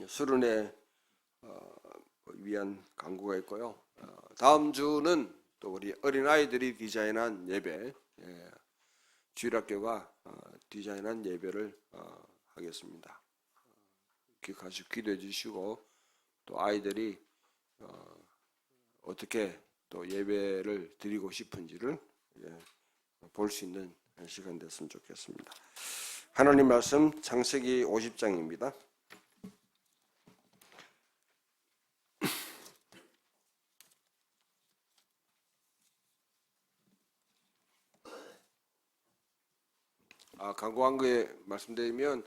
수련회 위한 강구가 있고요. 다음 주는 또 우리 어린아이들이 디자인한 예배, 주일학교가 디자인한 예배를 하겠습니다. 같이 기도해 주시고 또 아이들이 어떻게 또 예배를 드리고 싶은지를 볼 수 있는 시간 됐으면 좋겠습니다. 하나님 말씀 창세기 50장입니다. 강구한 거에 말씀드리면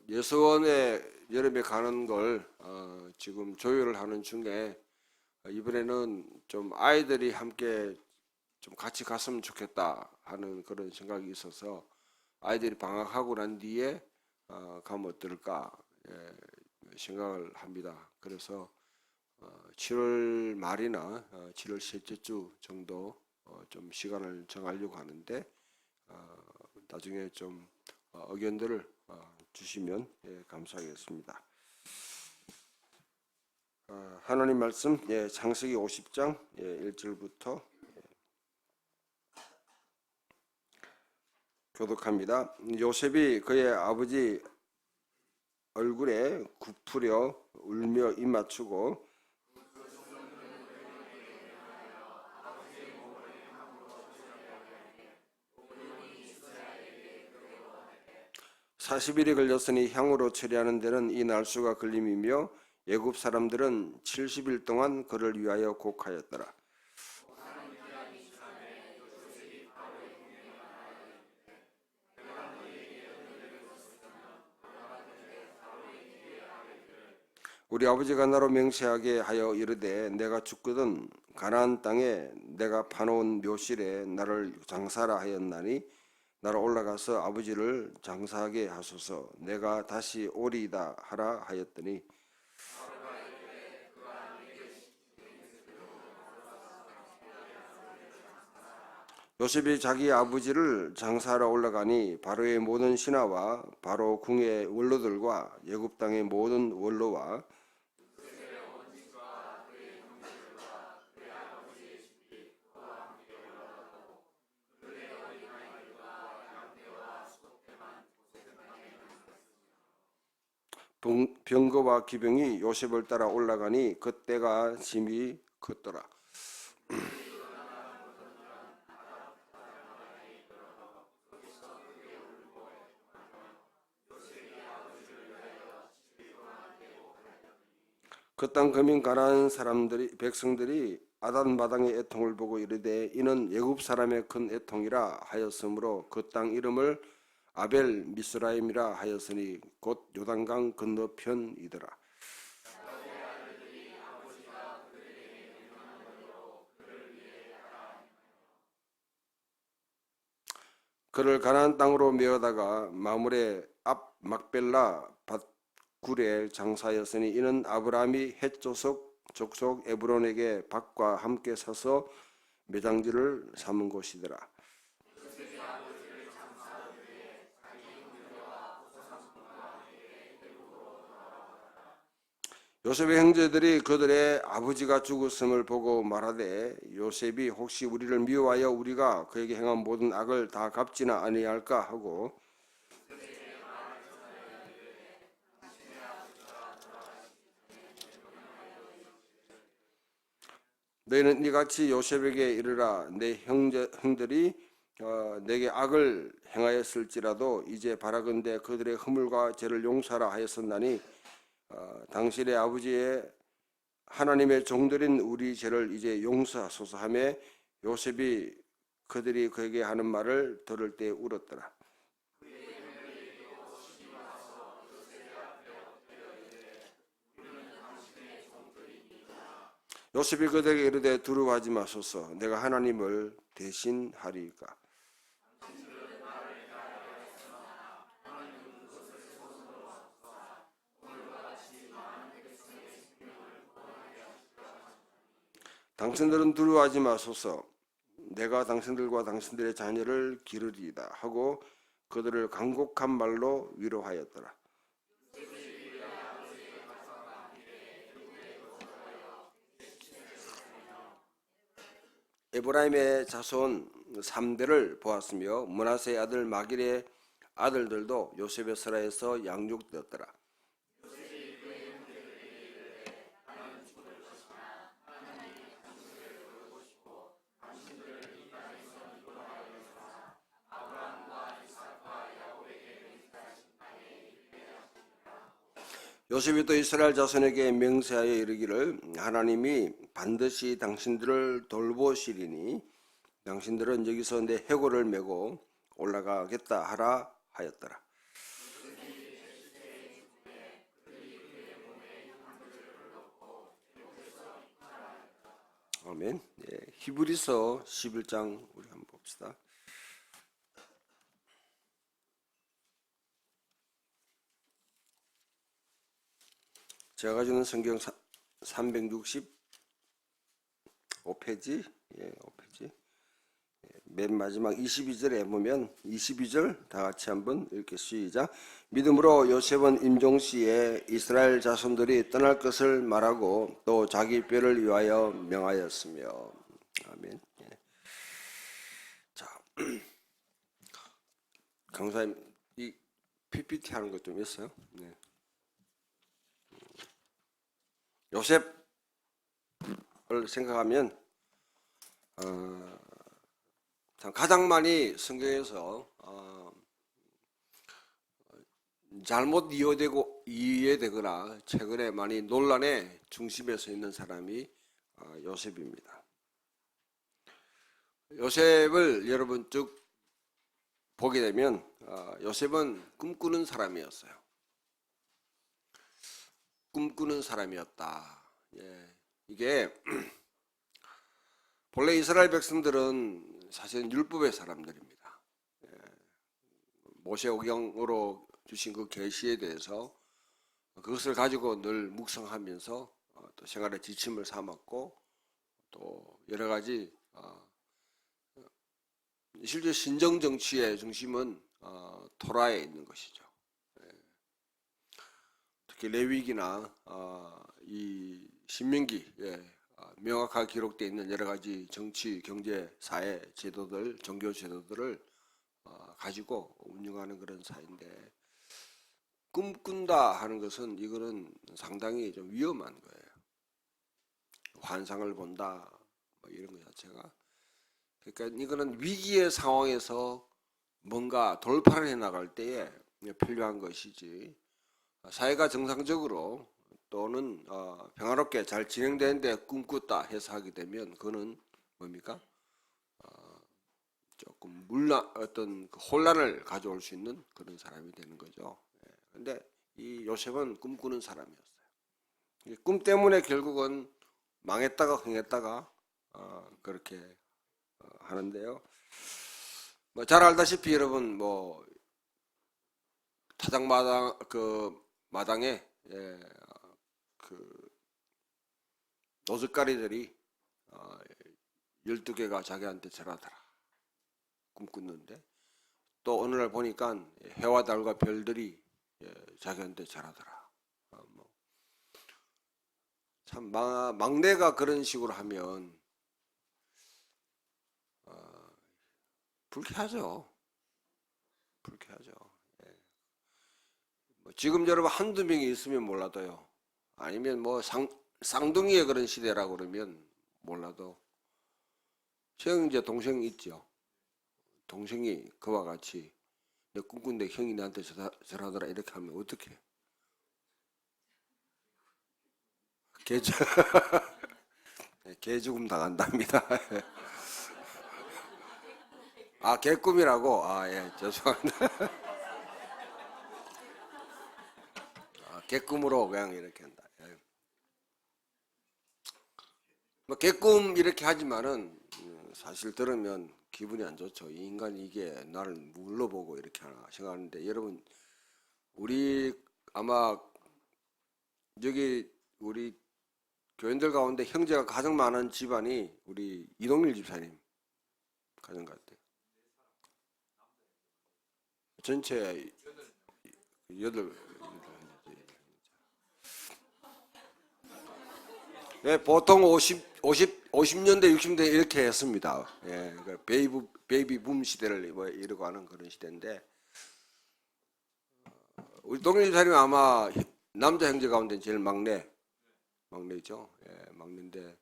예수원에 여름에 가는 걸 지금 조율을 하는 중에 이번에는 좀 아이들이 함께 좀 같이 갔으면 좋겠다 하는 그런 생각이 있어서 아이들이 방학하고 난 뒤에 가면 어떨까 생각을 합니다. 그래서 7월 말이나 7월 셋째 주 정도 좀 시간을 정하려고 하는데 나중에 좀 의견들을 주시면 감사하겠습니다. 하나님 말씀 창세기 50장 1절부터 교독합니다. 요셉이 그의 아버지 얼굴에 굽으려 울며 입 맞추고 40일이 걸렸으니 향으로 처리하는 데는 이 날수가 걸림이며 애굽 사람들은 70일 동안 그를 위하여 곡하였더라. 우리 아버지가 나로 맹세하게 하여 이르되 내가 죽거든 가나안 땅에 내가 파놓은 묘실에 나를 장사하라 하였나니 나로 올라가서 아버지를 장사하게 하소서. 내가 다시 오리이다 하라 하였더니 요셉이 자기 아버지를 장사하러 올라가니 바로의 모든 신하와 바로 궁의 원로들과 애굽 땅의 모든 원로와 병거와 기병이 요셉을 따라 올라가니 그때가 짐이 컸더라. 그 땅 거민 가나안 사람들이 백성들이 아단 마당의 애통을 보고 이르되 이는 애굽 사람의 큰 애통이라 하였으므로 그 땅 이름을 아벨 미스라임이라 하였으니 곧 요단강 건너편이더라. 그를 가나안 땅으로 메어다가 마물의 앞 막벨라 밭굴에 장사하였으니 이는 아브라함이 헷 족속 에브론에게 밭과 함께 사서 매장지를 삼은 곳이더라. 요셉의 형제들이 그들의 아버지가 죽었음을 보고 말하되 요셉이 혹시 우리를 미워하여 우리가 그에게 행한 모든 악을 다 갚지나 아니할까 하고 너희는 이같이 요셉에게 이르라. 내 형들이 내게 악을 행하였을지라도 이제 바라건대 그들의 허물과 죄를 용서하라 하였었나니 당신의 아버지의 하나님의 종들인 우리 죄를 이제 용서하소서 하며 요셉이 그들이 그에게 하는 말을 들을 때 울었더라. 요셉이 그들에게 이르되 두려워하지 마소서. 내가 하나님을 대신하리이까. 당신들은 두려워하지 마소서. 내가 당신들과 당신들의 자녀를 기르리이다 하고 그들을 간곡한 말로 위로하였더라. 에브라임의 자손 3대를 보았으며 므낫세의 아들 마길의 아들들도 요셉의 설화에서 양육되었더라. 요셉이 또 이스라엘 자손에게 맹세하여 이르기를 하나님이 반드시 당신들을 돌보시리니 당신들은 여기서 내 해골을 메고 올라가겠다 하라 하였더라. 아멘. 예, 히브리서 11장 우리 한번 봅시다. 제가 가지고 있는 성경 365페이지, 예, 5페이지. 맨 마지막 22절에 보면 22절 다 같이 한번 읽게 시작. 믿음으로 요셉은 임종시에 이스라엘 자손들이 떠날 것을 말하고 또 자기 뼈를 위하여 명하였으며. 아멘. 예. 자, 강사님 이 PPT 하는 것 좀 있어요? 네. 요셉을 생각하면 가장 많이 성경에서 잘못 이해되거나 최근에 많이 논란의 중심에 서 있는 사람이 요셉입니다. 요셉을 여러분 쭉 보게 되면 요셉은 꿈꾸는 사람이었어요. 꿈꾸는 사람이었다. 예, 이게 본래 이스라엘 백성들은 사실은 율법의 사람들입니다. 예, 모세오경으로 주신 그 계시에 대해서 그것을 가지고 늘 묵상하면서 또 생활의 지침을 삼았고 또 여러 가지 실제 신정 정치의 중심은 토라에 있는 것이죠. 특히 레위기나 이 신명기에 명확하게 기록되어 있는 여러 가지 정치, 경제, 사회 제도들, 종교 제도들을 가지고 운영하는 그런 사회인데 꿈꾼다 하는 것은 이거는 상당히 좀 위험한 거예요. 환상을 본다 뭐 이런 것 자체가. 그러니까 이거는 위기의 상황에서 뭔가 돌파를 해 나갈 때에 필요한 것이지 사회가 정상적으로 또는 평화롭게 잘 진행되는데 꿈꿨다 해서 하게 되면 그거는 뭡니까? 조금 어떤 혼란을 가져올 수 있는 그런 사람이 되는 거죠. 그런데 이 요셉은 꿈꾸는 사람이었어요. 꿈 때문에 결국은 망했다가 흥했다가 그렇게 하는데요. 뭐 잘 알다시피 여러분 뭐 타작마당 마당에 그 노젓가리들이 12개가 자기한테 절하더라 꿈꾸는데 또 어느 날 보니까 해와 달과 별들이 자기한테 절하더라. 참 막내가 그런 식으로 하면 불쾌하죠. 불쾌하죠. 지금 여러분 한두 명이 있으면 몰라도요. 아니면 뭐 쌍둥이의 그런 시대라고 그러면 몰라도 형 이제 동생 있죠. 동생이 그와 같이 내 꿈꾼데 형이 나한테 절하더라 이렇게 하면 어떡해? 개죽음 당한답니다. 아, 개꿈이라고? 아, 예, 죄송합니다. 개꿈으로 그냥 이렇게 한다. 예. 뭐 개꿈 이렇게 하지만은 사실 들으면 기분이 안 좋죠. 이 인간이 이게 나를 물러보고 이렇게 하나 생각하는데 여러분 우리 아마 여기 우리 교인들 가운데 형제가 가장 많은 집안이 우리 이동일 집사님 가정 같아요. 전체 8. 네, 보통 50년대, 60년대 이렇게 했습니다. 예, 베이비 붐 시대를 뭐 이러고 하는 그런 시대인데, 우리 동일사님 아마 남자 형제 가운데 제일 막내죠. 예, 막내인데,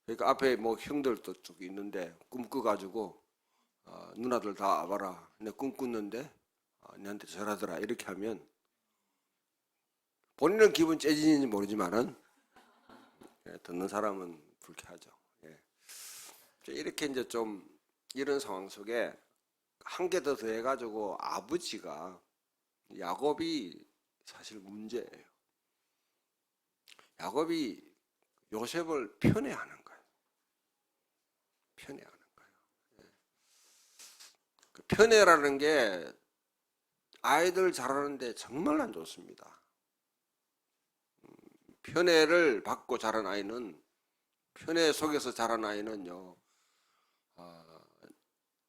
그러니까 앞에 뭐 형들도 쭉 있는데 꿈꿔가지고 누나들 다 와봐라. 내 꿈꾸는데 너한테 절하더라. 이렇게 하면 본인은 기분 째지는지 모르지만은 듣는 사람은 불쾌하죠. 예. 이렇게 이제 좀 이런 상황 속에 한 개 더 더해가지고 아버지가 야곱이 사실 문제예요. 야곱이 요셉을 편애하는 거예요. 편애하는 거예요. 예. 그 편애라는 게 아이들 자라는데 정말 안 좋습니다. 편애를 받고 자란 아이는, 편애 속에서 자란 아이는요,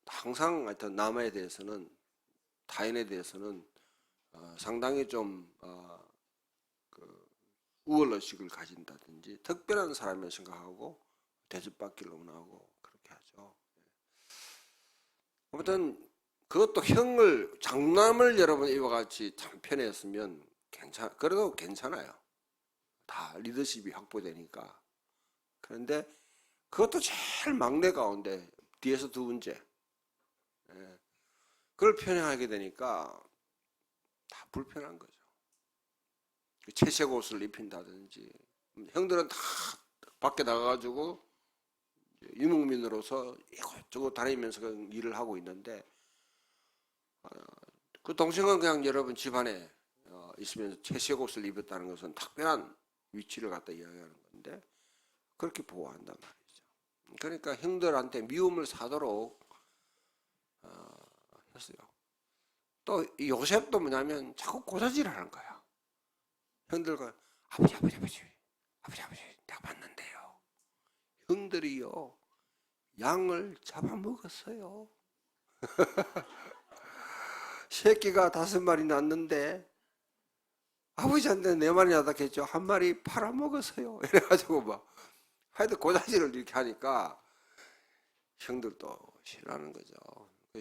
항상 하여튼 남에 대해서는, 타인에 대해서는 상당히 좀 우월의식을 가진다든지 특별한 사람을 생각하고 대접받기를 원하고 그렇게 하죠. 아무튼 그것도 장남을 여러분 이와 같이 참 편애했으면 그래도 괜찮아요. 다 리더십이 확보되니까. 그런데 그것도 제일 막내 가운데 뒤에서 두 번째. 예. 그걸 편애하게 되니까 다 불편한 거죠. 채색 옷을 입힌다든지, 형들은 다 밖에 나가가지고 유목민으로서 이것저것 다니면서 일을 하고 있는데, 그 동생은 그냥 여러분 집안에 있으면서 채색 옷을 입었다는 것은 특별한 위치를 갖다 이야기하는 건데, 그렇게 보호한단 말이죠. 그러니까 형들한테 미움을 사도록 했어요. 또 요셉도 뭐냐면 자꾸 고자질하는 거야. 형들과 아버지 내가 봤는데요. 형들이요 양을 잡아먹었어요. 새끼가 5마리 낳는데 아버지한테 4마리 낳았겠죠. 1마리 팔아먹었어요. 이래가지고 막 하여튼 고자질을 이렇게 하니까 형들도 싫어하는 거죠.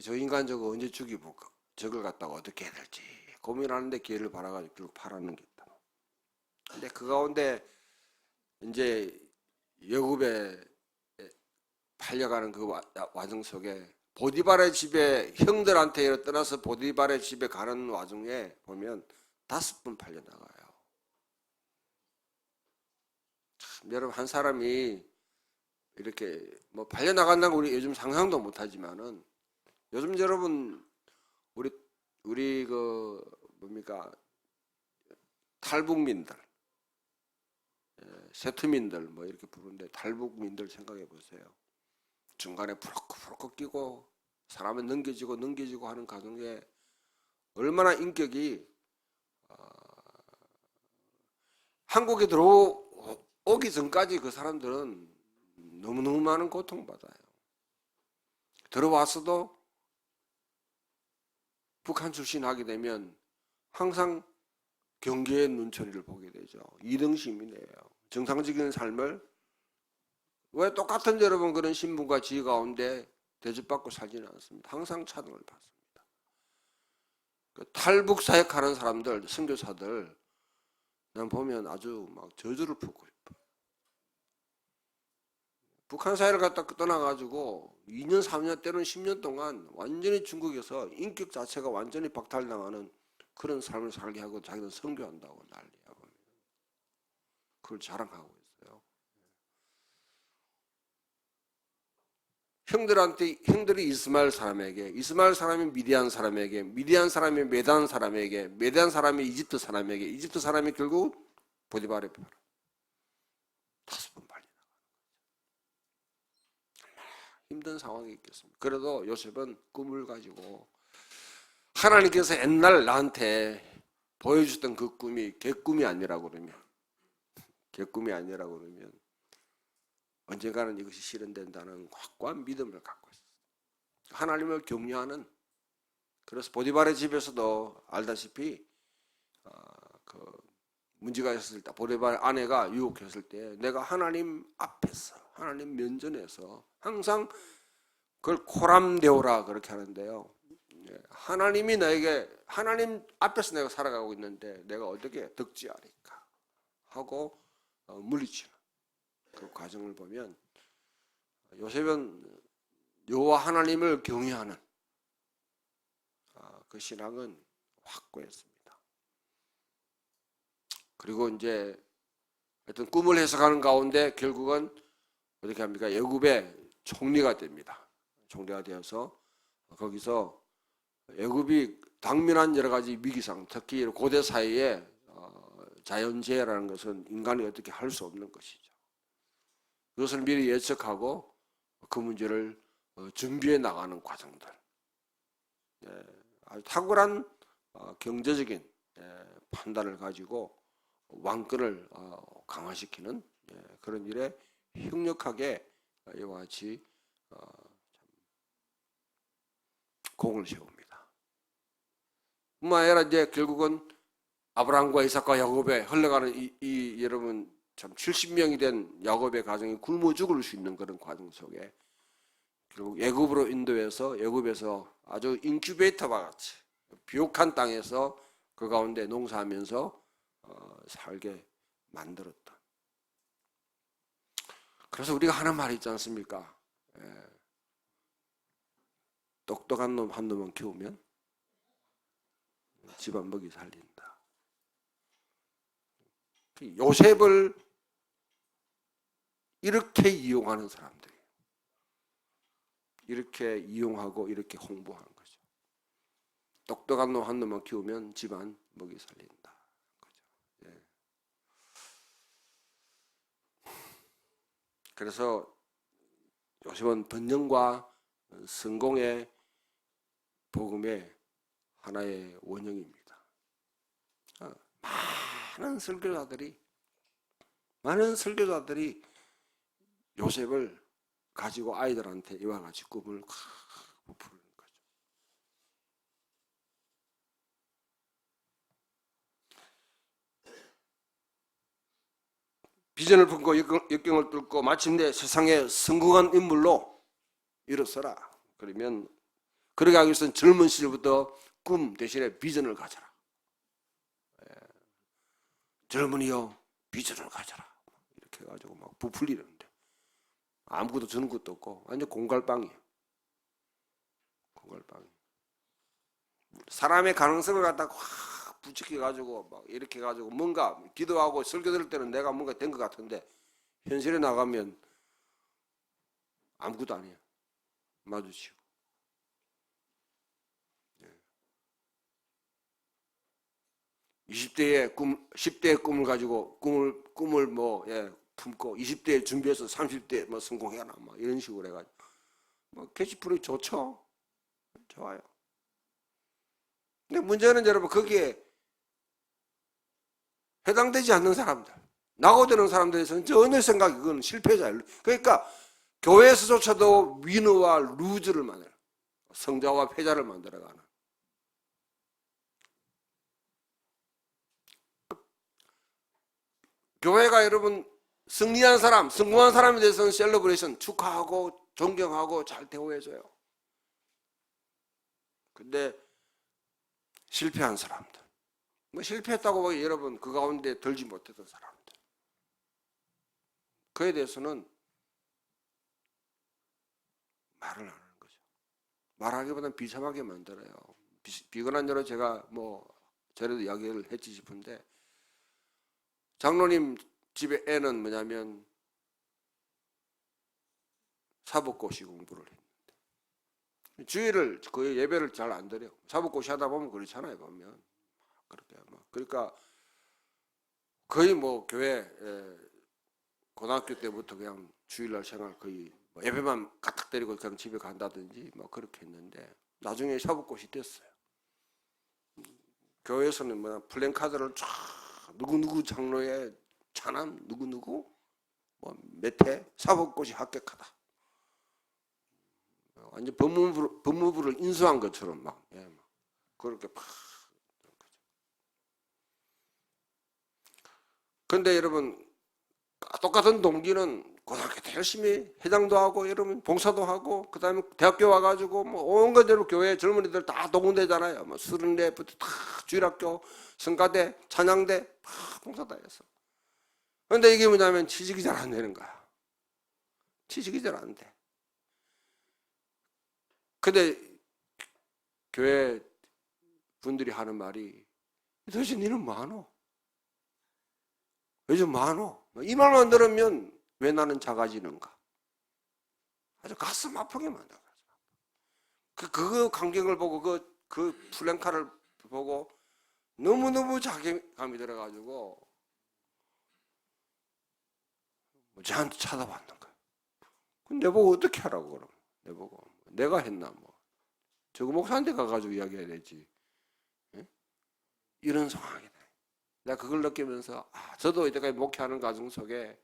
저 인간 저거 언제 죽이볼까? 저걸 갖다가 어떻게 해야 될지 고민하는데 기회를 받아가지고 결국 팔아는 겠다. 근데 그 가운데 이제 여굽에 팔려가는 그 와중 속에 보디발의 집에 형들한테 떠나서 보디발의 집에 가는 와중에 보면 5번 팔려 나가요. 참, 여러분 한 사람이 이렇게 뭐 팔려 나간다는 거 우리 요즘 상상도 못하지만은 요즘 여러분 우리 그 뭡니까 탈북민들, 세트민들 뭐 이렇게 부르는데 탈북민들 생각해 보세요. 중간에 부럭부럭 끼고 사람은 넘겨지고 하는 과정에 얼마나 인격이 한국에 들어오기 전까지 그 사람들은 너무너무 많은 고통받아요. 들어왔어도 북한 출신 하게 되면 항상 경계의 눈초리를 보게 되죠. 2등 시민이에요. 정상적인 삶을 왜 똑같은 여러분 그런 신분과 지위 가운데 대접받고 살지는 않습니다. 항상 차등을 받습니다. 탈북 사역하는 사람들, 선교사들 난 보면 아주 막 저주를 품고 싶어요. 북한 사회를 갖다 떠나가지고 2년, 3년 때로는 10년 동안 완전히 중국에서 인격 자체가 완전히 박탈당하는 그런 삶을 살게 하고 자기는 선교한다고 난리야. 그걸 자랑하고 있어요. 형들이 이스마엘 사람에게, 이스마엘 사람이 미디안 사람에게, 미디안 사람이 메단 사람에게, 메단 사람이 이집트 사람에게, 이집트 사람이 결국 보디발에 팔아. 5번 팔려 나가는 거죠. 얼마나 힘든 상황이 있겠습니까? 그래도 요셉은 꿈을 가지고 하나님께서 옛날 나한테 보여주셨던 그 꿈이 개꿈이 아니라고 그러면 언젠가는 이것이 실현된다는 확고한 믿음을 갖고 있었어요. 하나님을 경외하는, 그래서 보디발의 집에서도 알다시피 그 문제가 있었을 때 보디발 아내가 유혹했을 때 내가 하나님 앞에서 하나님 면전에서 항상 그걸 코람데오라 그렇게 하는데요. 하나님이 나에게 하나님 앞에서 내가 살아가고 있는데 내가 어떻게 득지하리까 하고 물리치는 그 과정을 보면 요셉은 여호와 하나님을 경외하는 그 신앙은 확고했습니다. 그리고 이제 하여튼 꿈을 해석하는 가운데 결국은 어떻게 합니까? 애굽의 총리가 됩니다. 총리가 되어서 거기서 애굽이 당면한 여러 가지 위기상, 특히 고대 사회에 자연재해라는 것은 인간이 어떻게 할 수 없는 것이죠. 그것을 미리 예측하고 그 문제를 준비해 나가는 과정들. 아주 탁월한 경제적인 판단을 가지고 왕권을 강화시키는 그런 일에 협력하게 이와 같이 공을 세웁니다. 뿐만 아니라 이제 결국은 아브라함과 이삭과 야곱에 흘러가는 이 여러분 참 70명이 된 야곱의 가정이 굶어 죽을 수 있는 그런 과정 속에 결국 애굽으로 인도해서 애굽에서 아주 인큐베이터와 같이 비옥한 땅에서 그 가운데 농사하면서 살게 만들었다. 그래서 우리가 하는 말이 있지 않습니까? 똑똑한 놈 한 놈만 키우면 집안 먹이 살린다. 요셉을 이렇게 이용하는 사람들이에요. 이렇게 이용하고 이렇게 홍보하는 거죠. 똑똑한 놈 한 놈만 키우면 집안 먹이 살린다. 그죠? 그래서 요셉은 번영과 성공의 복음의 하나의 원형입니다. 많은 설교자들이 요셉을 가지고 아이들한테 이와 같이 꿈을 부푸는 거죠. 비전을 품고 역경을 뚫고 마침내 세상에 성공한 인물로 일어서라. 그러면 그렇게 하기 위해서는 젊은 시절부터 꿈 대신에 비전을 가져라. 젊은이여 비전을 가져라. 이렇게 해가지고 막 부풀리는데 아무것도 주는 것도 없고 완전 공갈빵이에요. 공갈빵. 사람의 가능성을 갖다가 확 부추겨가지고 막 이렇게 해가지고 뭔가 기도하고 설교 들을 때는 내가 뭔가 된 것 같은데 현실에 나가면 아무것도 아니에요. 마주치고. 20대의 꿈, 10대의 꿈을 가지고 꿈을 품고 20대에 준비해서 30대에 뭐 성공해라 뭐 이런 식으로 해가지고 뭐 캐치프레이 좋죠. 좋아요. 근데 문제는 여러분 거기에 해당되지 않는 사람들, 낙오되는 사람들에서는 전혀 생각이 그건 실패자예요. 그러니까 교회에서조차도 위너와 루즈를 만들어, 성자와 패자를 만들어가는. 교회가 여러분 승리한 사람, 성공한 사람에 대해서는 셀러브레이션 축하하고 존경하고 잘 대우해줘요. 근데 실패한 사람들, 뭐 실패했다고 여러분 그 가운데 들지 못했던 사람들, 그에 대해서는 말을 안 하는 거죠. 말하기보다는 비참하게 만들어요. 비근한 대로 제가 뭐 전에도 이야기를 했지 싶은데 장로님 집의 애는 뭐냐면 사법고시 공부를 했는데 주일을 거의 예배를 잘 안 드려. 사법고시 하다 보면 그렇잖아요. 보면 그렇게 그러니까 거의 뭐 교회 고등학교 때부터 그냥 주일날 생활 거의 뭐 예배만 가탁 때리고 그냥 집에 간다든지 뭐 그렇게 했는데 나중에 사법고시 됐어요. 교회에서는 뭐 플랜카드를 쫙 누구누구 장로의 차남 누구누구 뭐 몇 해 사법고시 합격하다. 완전 법무부를 인수한 것처럼 막 그렇게 막. 그런데 여러분 똑같은 동기는 고등학교 때 열심히 회장도 하고 이러면 봉사도 하고 그다음에 대학교 와가지고 뭐 온갖 대로 교회 젊은이들 다 동원되잖아요. 뭐 수련회부터 다 주일학교, 성가대, 찬양대 다 봉사 다 했어. 그런데 이게 뭐냐면 취직이 잘 안 되는 거야. 취직이 잘 안 돼. 근데 교회 분들이 하는 말이 도대체 니는 뭐하노? 요즘 뭐하노? 이 말만 들으면 왜 나는 작아지는가? 아주 가슴 아프게 만들어. 그 광경을 보고 그 플랜카를 보고 너무너무 자괴감이 들어가지고 저한테 찾아봤는 거야. 내보고 어떻게 하라고 그럼? 내보고 내가 했나 뭐. 저거 목사한테 가가지고 이야기해야 되지. 예? 이런 상황이다. 내가 그걸 느끼면서 저도 이때까지 목회하는 과정 속에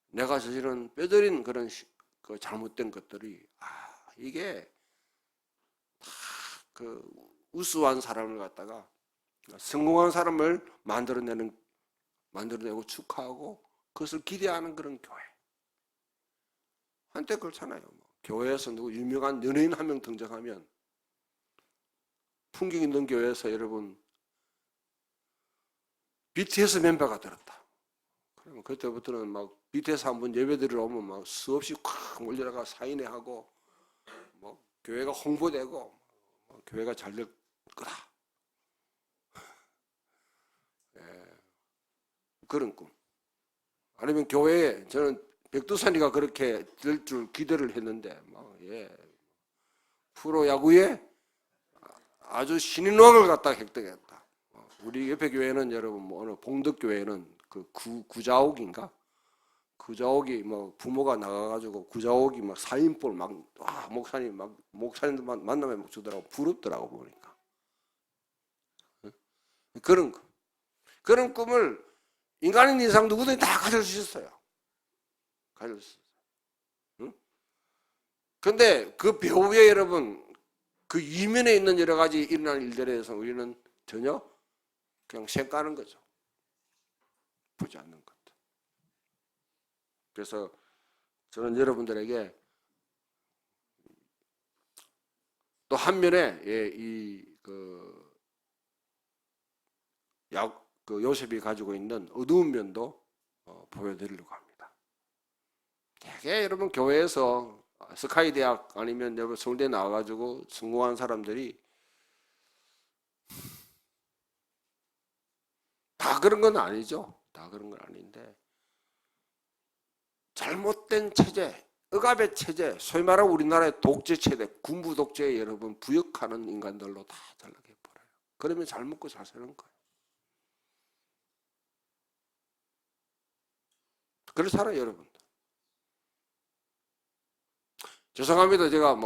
내가 저지른 뼈저린 그런 그 잘못된 것들이 이게 다 그 우수한 사람을 갖다가 성공한 사람을 만들어내고 축하하고 그것을 기대하는 그런 교회. 한때 그렇잖아요. 교회에서 누구 유명한 연예인 한 명 등장하면 풍경 있는 교회에서 여러분 BTS 멤버가 들었다. 그러면 그때부터는 막 BTS 한번 예배드리러 오면 막 수없이 콱 몰려나가 사인회 하고 뭐 교회가 홍보되고 교회가 잘 될 거다. 예, 그런 꿈. 아니면 교회에 저는 백두산이가 그렇게 될 줄 기대를 했는데 프로야구에 아주 신인왕을 갖다 획득했다. 우리 옆에 교회는 여러분 뭐 어느 봉덕교회는 그 구자옥인가? 구자옥이 뭐 부모가 나가가지고 구자옥이 막 사인볼 막 목사님들 만나면 막 주더라고. 부럽더라고 보니까. 그런 꿈을 인간인 이상 누구든지 다 가질 수 있어요. 가질 수 있어요. 응? 근데 그 배후에 여러분 그 이면에 있는 여러 가지 일어나는 일들에 대해서 우리는 전혀 그냥 생각하는 거죠. 보지 않는 것. 그래서 저는 여러분들에게 또 한면에 요셉이 가지고 있는 어두운 면도 보여드리려고 합니다. 되게 여러분 교회에서 스카이 대학 아니면 여러분 서울대 나와가지고 성공한 사람들이 다 그런 건 아니죠. 다 그런 건 아닌데 잘못된 체제, 억압의 체제, 소위 말하는 우리나라의 독재 체제, 군부 독재에 여러분 부역하는 인간들로 다 전락해 버려요. 그러면 잘 먹고 잘 사는 거예요. 그렇게 살아요, 여러분. 죄송합니다. 제가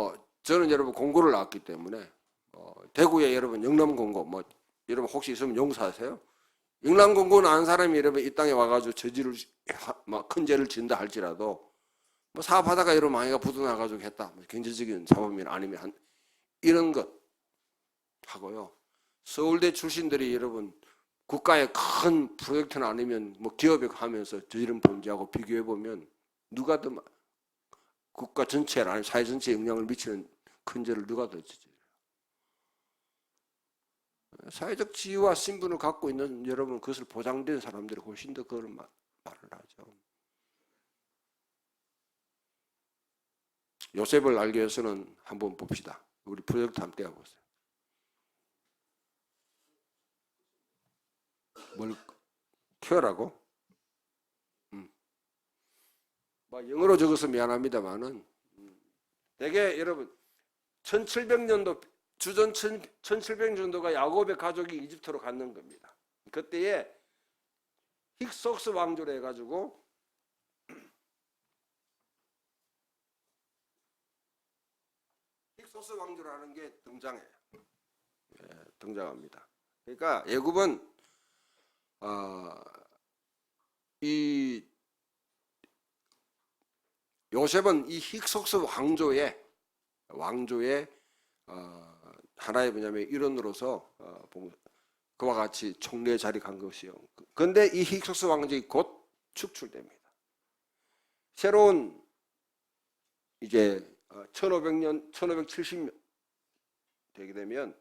저는 여러분 공고를 나왔기 때문에 대구에 여러분 영남공고 여러분 혹시 있으면 용서하세요. 영남공고는 아는 사람이 여러분 이 땅에 와가지고 큰 죄를 지은다 할지라도 사업하다가 여러분 망해가 부도나가지고 했다. 경제적인 사범이나 아니면 이런 것 하고요. 서울대 출신들이 여러분 국가의 큰 프로젝트나 아니면 기업에 하면서 저지른 범죄하고 비교해 보면 누가 더 국가 전체 아니면 사회 전체에 영향을 미치는 큰 죄를 누가 더 지지? 사회적 지위와 신분을 갖고 있는 여러분 그것을 보장된 사람들이 훨씬 더 그런 말을 하죠. 요셉을 알기 위해서는 한번 봅시다. 우리 프로젝트 한번 떼어보세요. 뭘 키워라고? 영어로 적어서 미안합니다만은 되게 여러분 1700년도 주전 1700년도가 야곱의 가족이 이집트로 갔는 겁니다. 그때에 힉속스 왕조로 해가지고 힉속스 왕조라는 게 등장해요. 등장합니다. 그러니까 애굽은 이 요셉은 이 힉속스 왕조의 하나의 뭐냐면 일원으로서 그와 같이 총리의 자리 간 것이요. 그런데 이 힉속스 왕족이 곧 축출됩니다. 새로운 이제 1500년, 1570년 되게 되면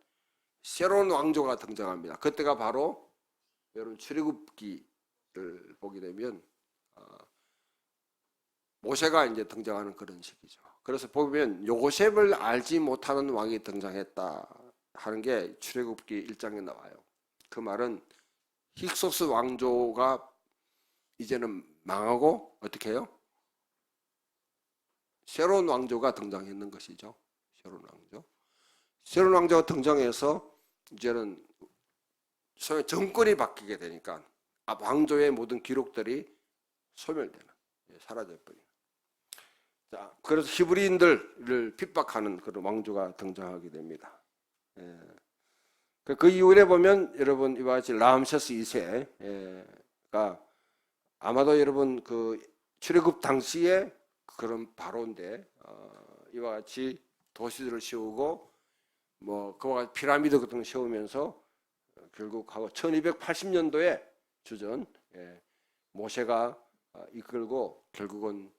새로운 왕조가 등장합니다. 그때가 바로 여러분 출애굽기를 보게 되면 모세가 이제 등장하는 그런 시기죠. 그래서 보면 요셉을 알지 못하는 왕이 등장했다 하는 게 출애굽기 1장에 나와요. 그 말은 힉소스 왕조가 이제는 망하고 어떻게 해요? 새로운 왕조가 등장했는 것이죠. 새로운 왕조. 새로운 왕조가 등장해서 이제는 소위 정권이 바뀌게 되니까 왕조의 모든 기록들이 소멸되는, 사라져버리는. 자, 그래서 히브리인들을 핍박하는 그런 왕조가 등장하게 됩니다. 그 이후에 보면 여러분 이와 같이 라암세스 2세가 아마도 여러분 그 출애굽 당시에 그런 바로인데 이와 같이 도시들을 세우고 뭐 그와 같이 피라미드 같은 거 세우면서 결국 하고 1280년도에 주전 모세가 이끌고 결국은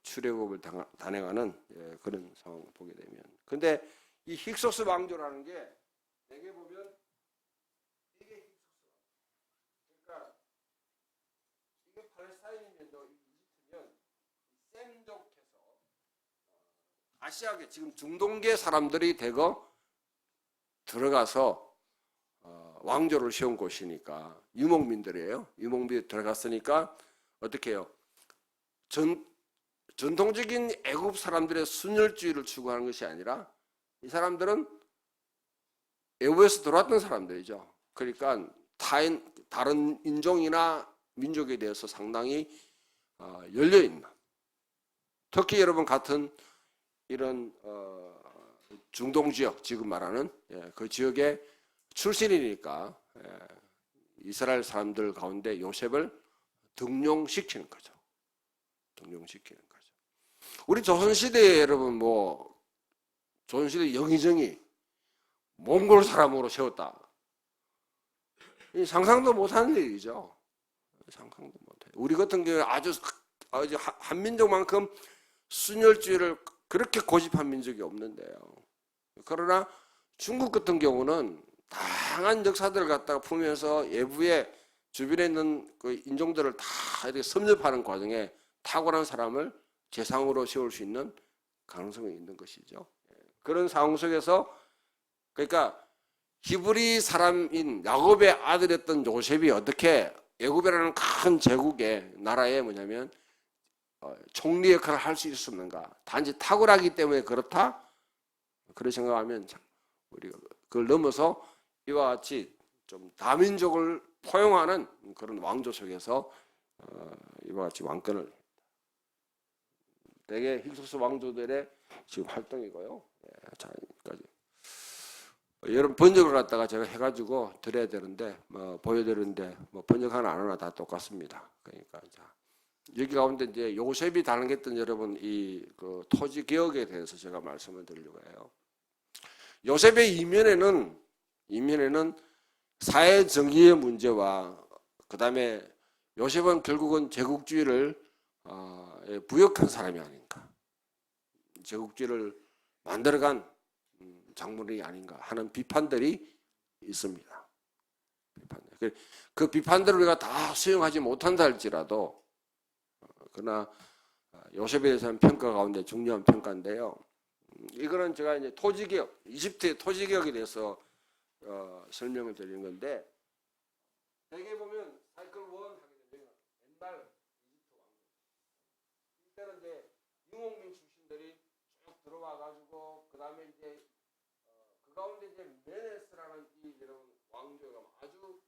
출애굽을 단행하는 그런 상황을 보게 되면, 근데 이 힉소스 왕조라는 게 내게 보면 이게 힉소스, 그러니까 이게 팔레스타인이면도 이집트면 셈족해서 아시아계 지금 중동계 사람들이 대거 들어가서 왕조를 세운 곳이니까 유목민들이에요. 유목민들이 들어갔으니까 어떻게 해요? 전통적인 애굽 사람들의 순혈주의를 추구하는 것이 아니라 이 사람들은 애굽에서 들어왔던 사람들이죠. 그러니까 다른 인종이나 민족에 대해서 상당히 열려있는, 특히 여러분 같은 이런 중동 지역, 지금 말하는 그 지역의 출신이니까 이스라엘 사람들 가운데 요셉을 등용시키는 거죠. 등용시키는 거죠. 우리 조선시대에 여러분 조선시대 영의정이 몽골 사람으로 세웠다. 상상도 못하는 일이죠. 상상도 못해요. 우리 같은 경우에 아주 한민족만큼 순혈주의를 그렇게 고집한 민족이 없는데요. 그러나 중국 같은 경우는 다양한 역사들을 갖다가 풀면서 외부의 주변에 있는 그 인종들을 다 이렇게 섭렵하는 과정에 탁월한 사람을 재상으로 세울 수 있는 가능성이 있는 것이죠. 그런 상황 속에서 그러니까 히브리 사람인 야곱의 아들이었던 요셉이 어떻게 애굽이라는 큰 제국의 나라에 뭐냐면 총리 역할을 할 수 있었는가? 단지 탁월하기 때문에 그렇다? 그런 생각하면 우리가 그걸 넘어서 이와 같이 좀 다민족을 포용하는 그런 왕조 속에서 이와 같이 왕권을 대개 힉소스 왕조들의 지금 활동이고요. 자, 여기까지. 여러분 번역을 갖다가 제가 해가지고 드려야 되는데 보여드리는데 번역하나 안 하나 다 똑같습니다. 그러니까 자, 여기 가운데 이제 요셉이 단행했던 여러분 그 토지 개혁에 대해서 제가 말씀을 드리려고 해요. 요셉의 이면에는 사회 정의의 문제와 그 다음에 요셉은 결국은 제국주의를 부역한 사람이 아닌가, 제국주의를 만들어간 장본인이 아닌가 하는 비판들이 있습니다. 그 비판들을 우리가 다 수용하지 못한다 할지라도 그러나 요셉에 대해서는 평가 가운데 중요한 평가인데요. 이거는 제가 이제 토지개혁, 이집트의 토지개혁에 대해서 설명을 드리는 건데, 대개 보면 사이클 1 하게 되면 옛날 이집트 왕조, 이때는 이제 유목민 출신들이 쭉 들어와 가지고 그 다음에 이제 그 가운데 이제 메네스라는 이 여러분 왕조가 아주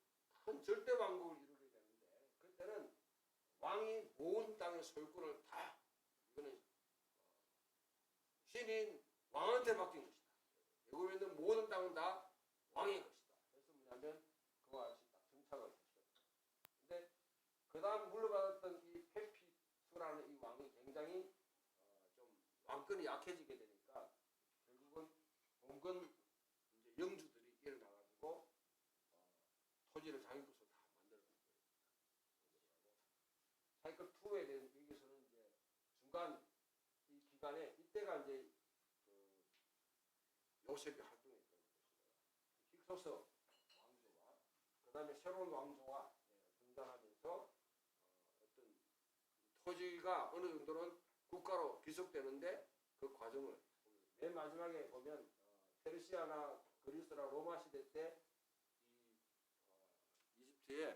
큰 절대 왕국을 이루게 되는데, 그때는 왕이 모든 땅의 소유권을 다 이거는 신인 왕한테 맡긴 것이다. 애굽에 있는 모든 땅은 다 왕의 것이다. 그래서 뭐냐면 그와 같이 딱 정착을 했죠. 근데 그 다음 물러받았던 이 페피수라는 이 왕이 굉장히 좀 왕권이 약해지게 되니까 결국은 봉건 이제 영주들이 일어나가지고 토지를 자기 것으로 다 만들어낸 거예요. 사이클 2에 대한 여기서는 이제 중간 이 기간에 이때가 이제 요셉이 활동했던 것입니다. 힉소스 왕조와 그다음에 새로운 왕조가 등장하면서 어떤 토지가 어느 정도는 국가로 귀속되는데 그 과정을 맨 마지막에 보면 페르시아나 그리스나 로마 시대 때 이집트에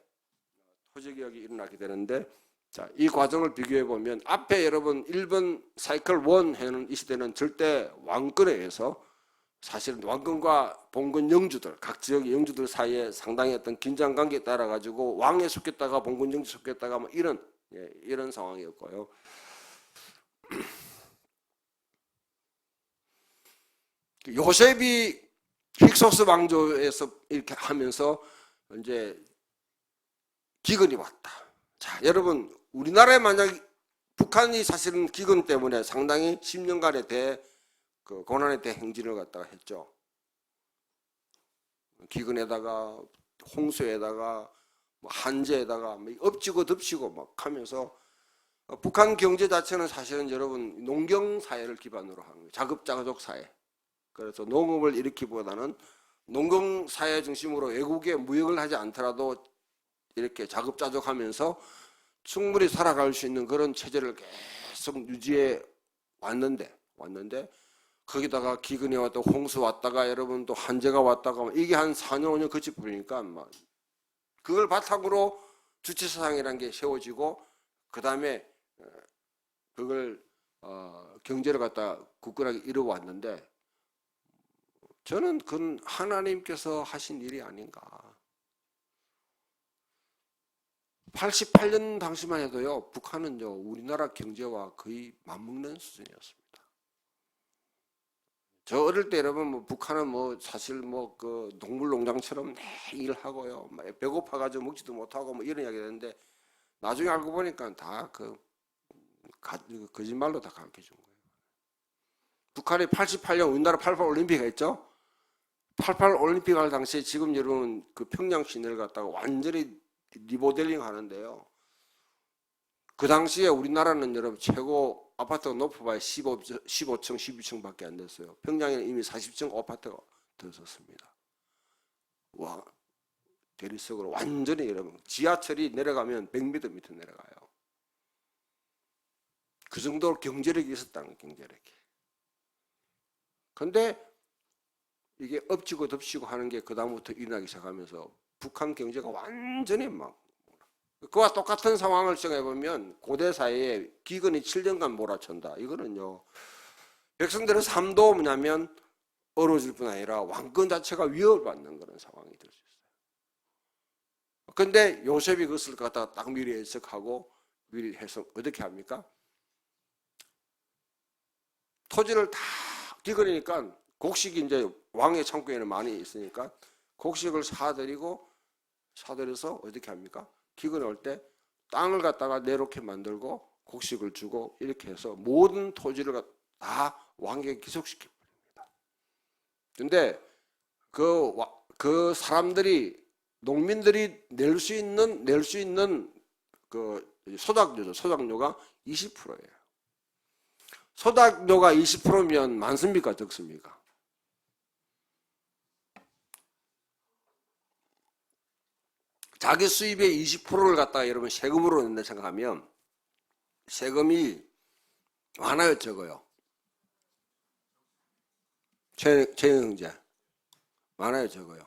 토지개혁이 일어나게 되는데, 자, 이 과정을 비교해 보면 앞에 여러분 1번 사이클 1 해는 이 시대는 절대 왕권에 의해서 사실은 왕권과 봉건 영주들, 각 지역의 영주들 사이에 상당히 어떤 긴장 관계에 따라 가지고 왕에 속했다가 봉건 영주 속했다가 뭐 이런 상황이었고요. 요셉이 힉소스 왕조에서 이렇게 하면서 이제 기근이 왔다. 자, 여러분, 우리나라에 만약 북한이 사실은 기근 때문에 상당히 10년간의 그 고난의 대행진을 갖다가 했죠. 기근에다가 홍수에다가 뭐 한재에다가 뭐 엎치고 덮치고 막 하면서 북한 경제 자체는 사실은 여러분 농경 사회를 기반으로 하는 거예요. 자급자족 사회. 그래서 농업을 일으키기보다는 농경 사회 중심으로 외국에 무역을 하지 않더라도 이렇게 자급자족하면서 충분히 살아갈 수 있는 그런 체제를 계속 유지해 왔는데 거기다가 기근이 왔다 홍수 왔다가 여러분 또 한재가 왔다가 이게 한 4년 5년 거치 보니까 막 그걸 바탕으로 주체사상이라는 게 세워지고 그 다음에 그걸 경제를 갖다 굳건하게 이루어왔는데, 저는 그건 하나님께서 하신 일이 아닌가. 88년 당시만 해도요, 북한은요, 우리나라 경제와 거의 맞먹는 수준이었습니다. 저 어릴 때 여러분, 뭐 북한은 뭐 사실 뭐 그 동물농장처럼 일하고요, 배고파가지고 먹지도 못하고 뭐 이런 이야기 했는데, 나중에 알고 보니까 다 거짓말로 다 가르쳐 준 거예요. 북한이 88년 우리나라 88 올림픽 했죠? 88 올림픽 할 당시에 지금 여러분 그 평양 시내를 갖다가 완전히 리모델링 하는데요. 그 당시에 우리나라는 여러분 최고 아파트가 높아봐야 15층, 12층밖에 안 됐어요. 평양에는 이미 40층 아파트가 들었습니다. 와, 대리석으로 완전히 여러분 지하철이 내려가면 100m 밑에 내려가요. 그 정도로 경제력이 있었다는 거예요, 경제력이. 근데 이게 엎치고 덮치고 하는 게 그다음부터 일어나기 시작하면서 북한 경제가 완전히 막 그와 똑같은 상황을 생각해보면 고대 사회에 기근이 7년간 몰아친다. 이거는요, 백성들의 삶도 뭐냐면 어려워질 뿐 아니라 왕권 자체가 위협을 받는 그런 상황이 될 수 있어요. 근데 요셉이 그것을 갖다가 딱 미리 예측하고 미리 해서 어떻게 합니까? 토지를 다 기근이니까 곡식이 이제 왕의 창고에는 많이 있으니까 곡식을 사들여서 어떻게 합니까? 기근이 올 때 땅을 갖다가 내놓게 만들고 곡식을 주고 이렇게 해서 모든 토지를 다 왕에게 기속시켜 버립니다. 근데 그 사람들이 농민들이 낼 수 있는 그 소작료가 20%예요. 소작료가 20%면 많습니까? 적습니까? 자기 수입의 20%를 갖다가 여러분 세금으로 낸다 생각하면 세금이 많아요, 적어요? 최영 형제, 많아요, 적어요?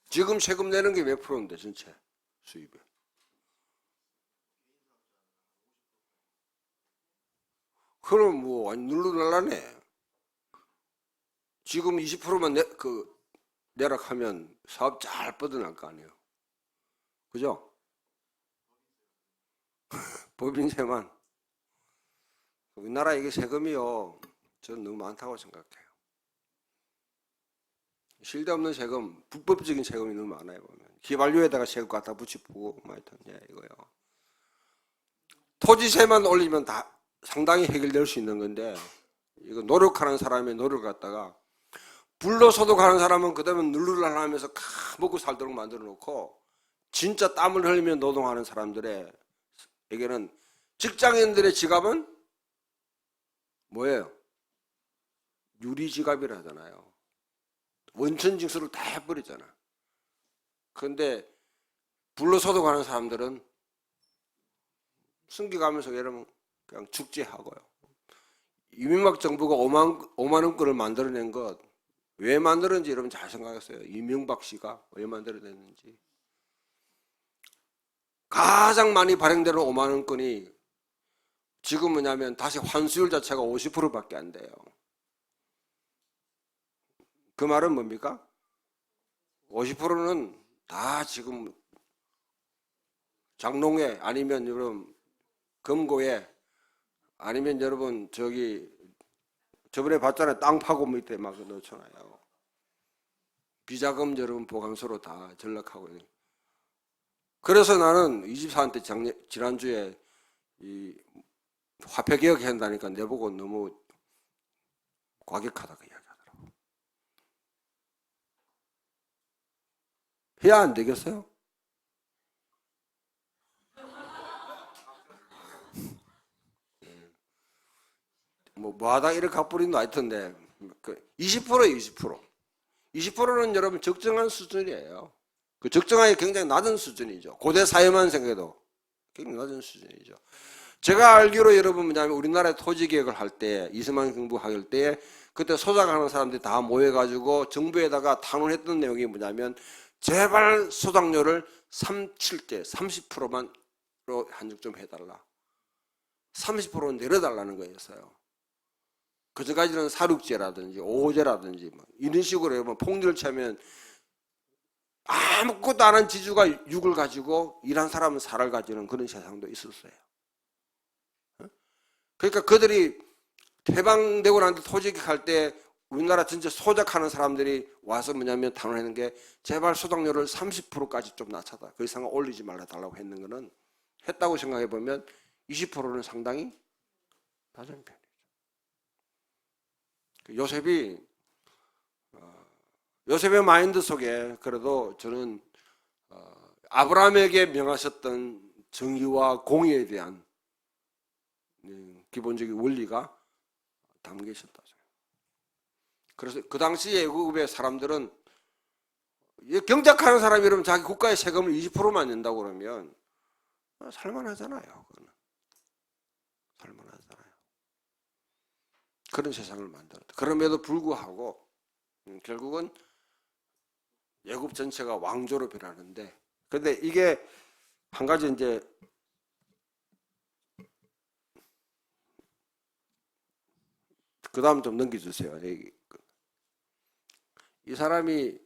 지금 세금 내는 게 몇 프로인데 전체 수입에? 그럼 뭐 완전 눌러날라네. 지금 20%만 내락하면 사업 잘 뻗어날 거 아니에요. 그죠? 법인세만. 우리나라 이게 세금이요, 저는 너무 많다고 생각해요. 실데없는 세금, 불법적인 세금이 너무 많아요. 보면 기반료에다가 세금 갖다 붙이고 하여튼 이거요. 토지세만 올리면 다 상당히 해결될 수 있는 건데, 이거 노력하는 사람의 노력을 갖다가 불로소득하는 사람은 그다음에 누르를 하면서 먹고 살도록 만들어 놓고, 진짜 땀을 흘리며 노동하는 사람들에게는, 직장인들의 지갑은 뭐예요? 유리지갑이라 하잖아요. 원천징수를 다 해버리잖아. 그런데 불로소득하는 사람들은 승기가면서 여러분 그냥 축제하고요. 이명박 정부가 5만 원권을 만들어낸 것, 왜 만들었는지 여러분 잘 생각했어요. 이명박 씨가 왜 만들어냈는지. 가장 많이 발행되는 5만 원권이 지금 뭐냐면 다시 환수율 자체가 50%밖에 안 돼요. 그 말은 뭡니까? 50%는 다 지금 장롱에, 아니면 여러분 금고에, 아니면 여러분 저번에 봤잖아요. 땅 파고 밑에 막 넣잖아요. 비자금 여러분 보관소로 다 전락하고 있는. 그래서 나는 이집사한테 지난주에 이 화폐 개혁해야 한다니까 내보고 너무 과격하다고 이야기하더라고. 해야 안 되겠어요? 뭐하다 이렇게 갚으리는 아니던데, 20%예요, 20%. 20%는 여러분 적정한 수준이에요. 그 적정하게 굉장히 낮은 수준이죠. 고대 사회만 생각해도 굉장히 낮은 수준이죠. 제가 알기로 여러분 뭐냐면 우리나라의 토지 개혁을 할 때, 이승만 정부 할 때 그때 소작하는 사람들이 다 모여가지고 정부에다가 탄원했던 내용이 뭐냐면, 제발 소작료를 37대 30%만로 한정 좀 해달라. 30% 내려달라는 거였어요. 그전까지는 사륙제라든지 오호제라든지 뭐 이런 식으로 여러분 폭리를 차면 아무것도 안 한 지주가 육을 가지고 일한 사람은 살을 가지는 그런 세상도 있었어요. 그러니까 그들이 해방되고 난 뒤 토지개혁할 때 우리나라 전체 소작하는 사람들이 와서 뭐냐면 탄원하는 게, 제발 소작료를 30%까지 좀 낮춰다. 그 이상은 올리지 말아 달라고 했는 거는, 했다고 생각해 보면 20%는 상당히 낮은 편이죠. 요셉의 마인드 속에 그래도 저는 아브라함에게 명하셨던 정의와 공의에 대한 기본적인 원리가 담겨 있었다. 그래서 그 당시 애국의 사람들은, 경작하는 사람이 이러면 자기 국가의 세금을 20%만 낸다고 그러면 살만하잖아요. 그거는. 살만하잖아요. 그런 세상을 만들었다. 그럼에도 불구하고 결국은 애국 전체가 왕조로 변하는데, 그런데 이게 한 가지 이제 그 다음 좀 넘겨주세요. 이 사람이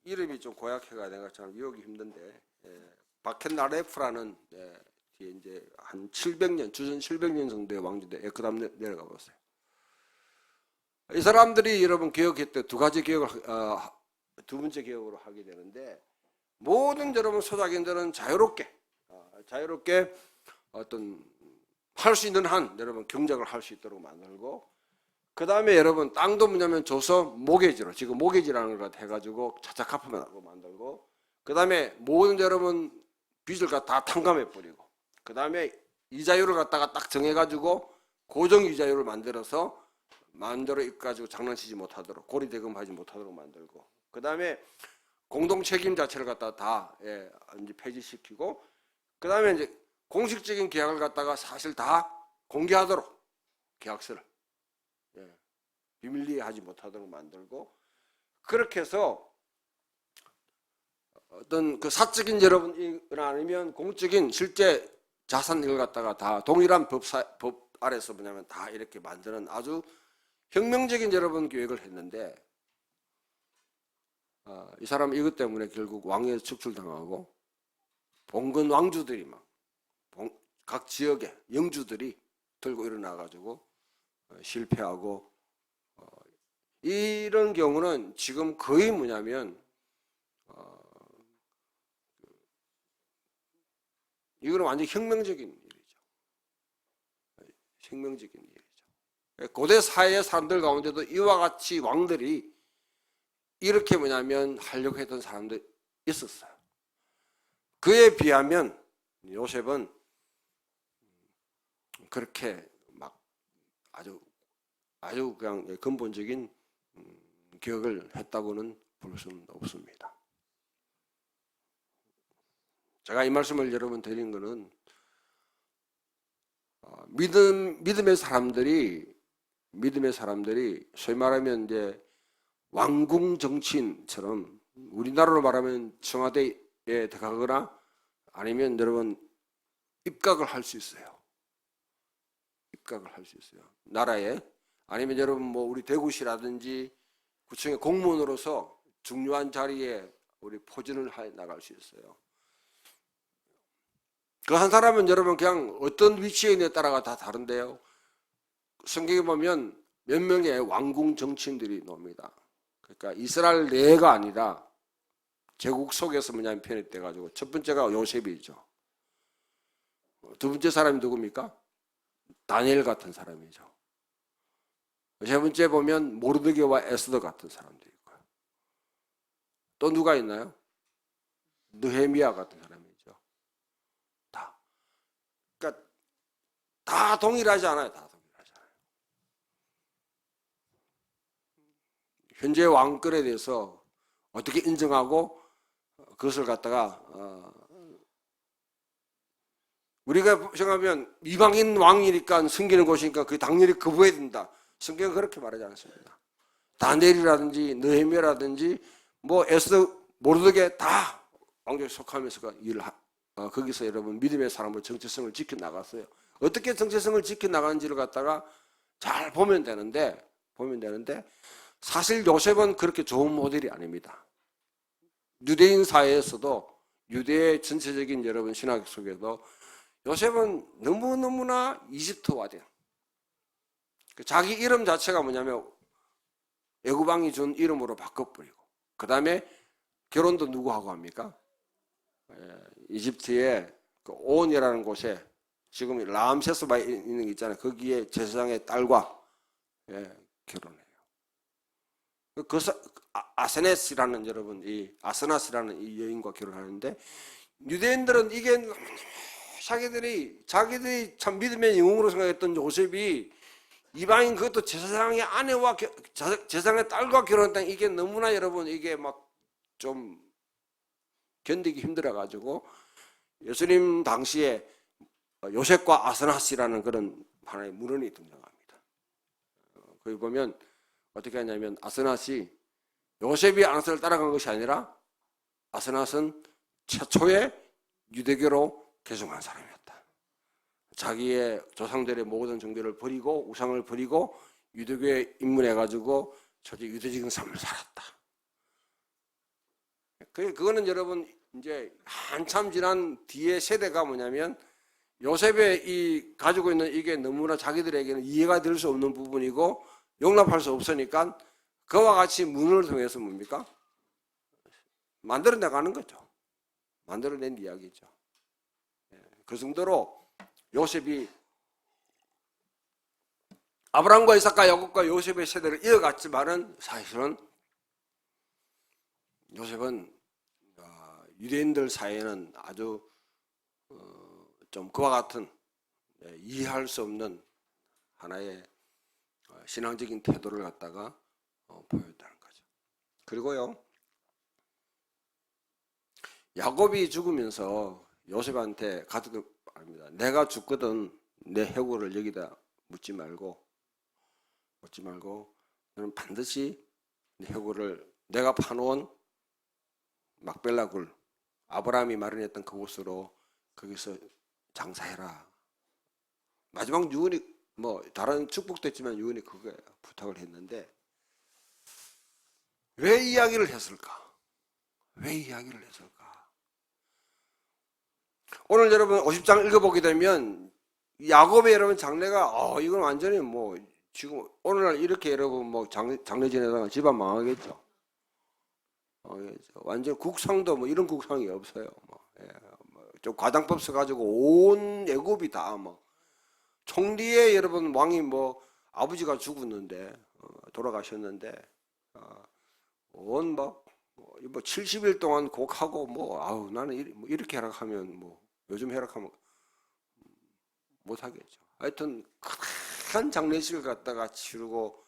이름이 좀 고약해가 내가 참 외우기 힘든데, 바켄나레프라는, 뒤에 이제 한 700년, 주전 700년 정도의 왕조인데, 그 다음 내려가 보세요. 이 사람들이 여러분 개혁했대. 두 번째 개혁으로 하게 되는데, 모든 여러분 소작인들은 자유롭게 어떤 할 수 있는 한 여러분 경작을 할 수 있도록 만들고, 그 다음에 여러분 땅도 뭐냐면 줘서 모계지로, 지금 모계지라는 걸 해가지고 차차 갚아하고 만들고, 그 다음에 모든 여러분 빚을 다 탕감해 버리고, 그 다음에 이자율을 갖다가 딱 정해가지고 고정 이자율을 만들어서 가지고 장난치지 못하도록, 고리대금하지 못하도록 만들고, 그 다음에 공동 책임 자체를 갖다가 다 이제 폐지시키고, 그 다음에 이제 공식적인 계약을 갖다가 사실 다 공개하도록 계약서를 비밀리에 하지 못하도록 만들고, 그렇게 해서 어떤 그 사적인 여러분이나 아니면 공적인 실제 자산을 갖다가 다 동일한 법 아래서 뭐냐면 다 이렇게 만드는 아주 혁명적인 여러분 계획을 했는데, 이 사람 이것 때문에 결국 왕위에 축출당하고, 봉건 왕주들이 막 각 지역의 영주들이 들고 일어나가지고 실패하고, 이런 경우는 지금 거의 뭐냐면 이거는 완전 혁명적인 일이죠. 혁명적인 일이죠. 고대 사회의 사람들 가운데도 이와 같이 왕들이 이렇게 하려고 했던 사람들이 있었어요. 그에 비하면 요셉은 그렇게 막 아주 그냥 근본적인 기억을 했다고는 볼 수는 없습니다. 제가 이 말씀을 여러분 드린 것은 믿음의 사람들이 소위 말하면 이제 왕궁 정치인처럼 우리나라로 말하면 청와대에 들어가거나 아니면 여러분 입각을 할 수 있어요. 입각을 할 수 있어요. 나라에. 아니면 여러분 우리 대구시라든지 구청의 공무원으로서 중요한 자리에 우리 포진을 해 나갈 수 있어요. 그 한 사람은 여러분 그냥 어떤 위치에 있느냐에 따라가 다 다른데요. 성경에 보면 몇 명의 왕궁 정치인들이 나옵니다. 그러니까 이스라엘 내가 아니라 제국 속에서 편입 돼가지고 첫 번째가 요셉이죠. 두 번째 사람이 누굽니까? 다니엘 같은 사람이죠. 세 번째 보면 모르드게와 에스더 같은 사람도 있고요. 또 누가 있나요? 느헤미야 같은 사람이죠. 그러니까 다 동일하지 않아요. 현재 왕권에 대해서 어떻게 인정하고 그것을 갖다가 우리가 생각하면 이방인 왕이니까 섬기는 곳이니까 그 당연히 거부해야 된다. 성경은 그렇게 말하지 않습니다. 다니엘이라든지 느헤미야라든지 에스더 모르드게 다 왕족에 속하면서 거기서 여러분 믿음의 사람으로 정체성을 지켜나갔어요. 어떻게 정체성을 지켜나가는지를 갖다가 잘 보면 되는데 사실 요셉은 그렇게 좋은 모델이 아닙니다. 유대인 사회에서도 유대의 전체적인 여러분 신학 속에도 요셉은 너무나 이집트화된 자기 이름 자체가 애굽왕이 준 이름으로 바꿔버리고 그 다음에 결혼도 누구하고 합니까? 이집트의 그 온이라는 곳에 지금 라암세스바 있는 게 있잖아요. 거기에 제사장의 딸과 결혼해요. 아스나스라는 이 여인과 결혼하는데 유대인들은 이게 자기들이 참 믿음의 영웅으로 생각했던 요셉이 이방인 그것도 제사장의 아내와 제사장의 딸과 결혼했다는 이게 너무나 여러분 이게 좀 견디기 힘들어가지고 예수님 당시에 요셉과 아스나시라는 그런 하나의 문헌이 등장합니다. 거기 보면 어떻게 하냐면 아스낫이 요셉이 아스낫을 따라간 것이 아니라 아스낫은 최초의 유대교로 개종한 사람이었다. 자기의 조상들의 모든 정죄를 버리고 우상을 버리고 유대교에 입문해가지고 유대적인 삶을 살았다. 그거는 여러분 이제 한참 지난 뒤에 세대가 요셉의 가지고 있는 이게 너무나 자기들에게는 이해가 될 수 없는 부분이고 용납할 수 없으니까 그와 같이 문을 통해서 만들어내가는 거죠. 만들어낸 이야기죠. 그 정도로 요셉이 아브라함과 이삭과 야곱과 요셉의 세대를 이어갔지만은 사실은 요셉은 유대인들 사이에는 아주 좀 그와 같은 이해할 수 없는 하나의 신앙적인 태도를 갖다가 보였다는 거죠. 그리고요, 야곱이 죽으면서 요셉한테 가득 말합니다. 내가 죽거든 내 해골을 여기다 묻지 말고 너는 반드시 내 해골을 내가 파놓은 막벨라 굴 아브라함이 마련했던 그곳으로 거기서 장사해라. 마지막 유언이 다른 축복도 있지만 유언이 그거예요. 부탁을 했는데 왜 이야기를 했을까? 오늘 여러분 50장 읽어보게 되면 야곱의 여러분 장래가 이건 완전히 지금 오늘날 이렇게 여러분 장래 지내다가 집안 망하겠죠. 완전 국상도 이런 국상이 없어요. 좀 과장법 써가지고 온 애굽이 다 총리의 여러분 왕이 아버지가 죽었는데 돌아가셨는데 뭐 70일 동안 곡하고 나는 이렇게 해락하면 요즘 해락하면 못 하겠죠. 하여튼 큰 장례식을 갖다가 치르고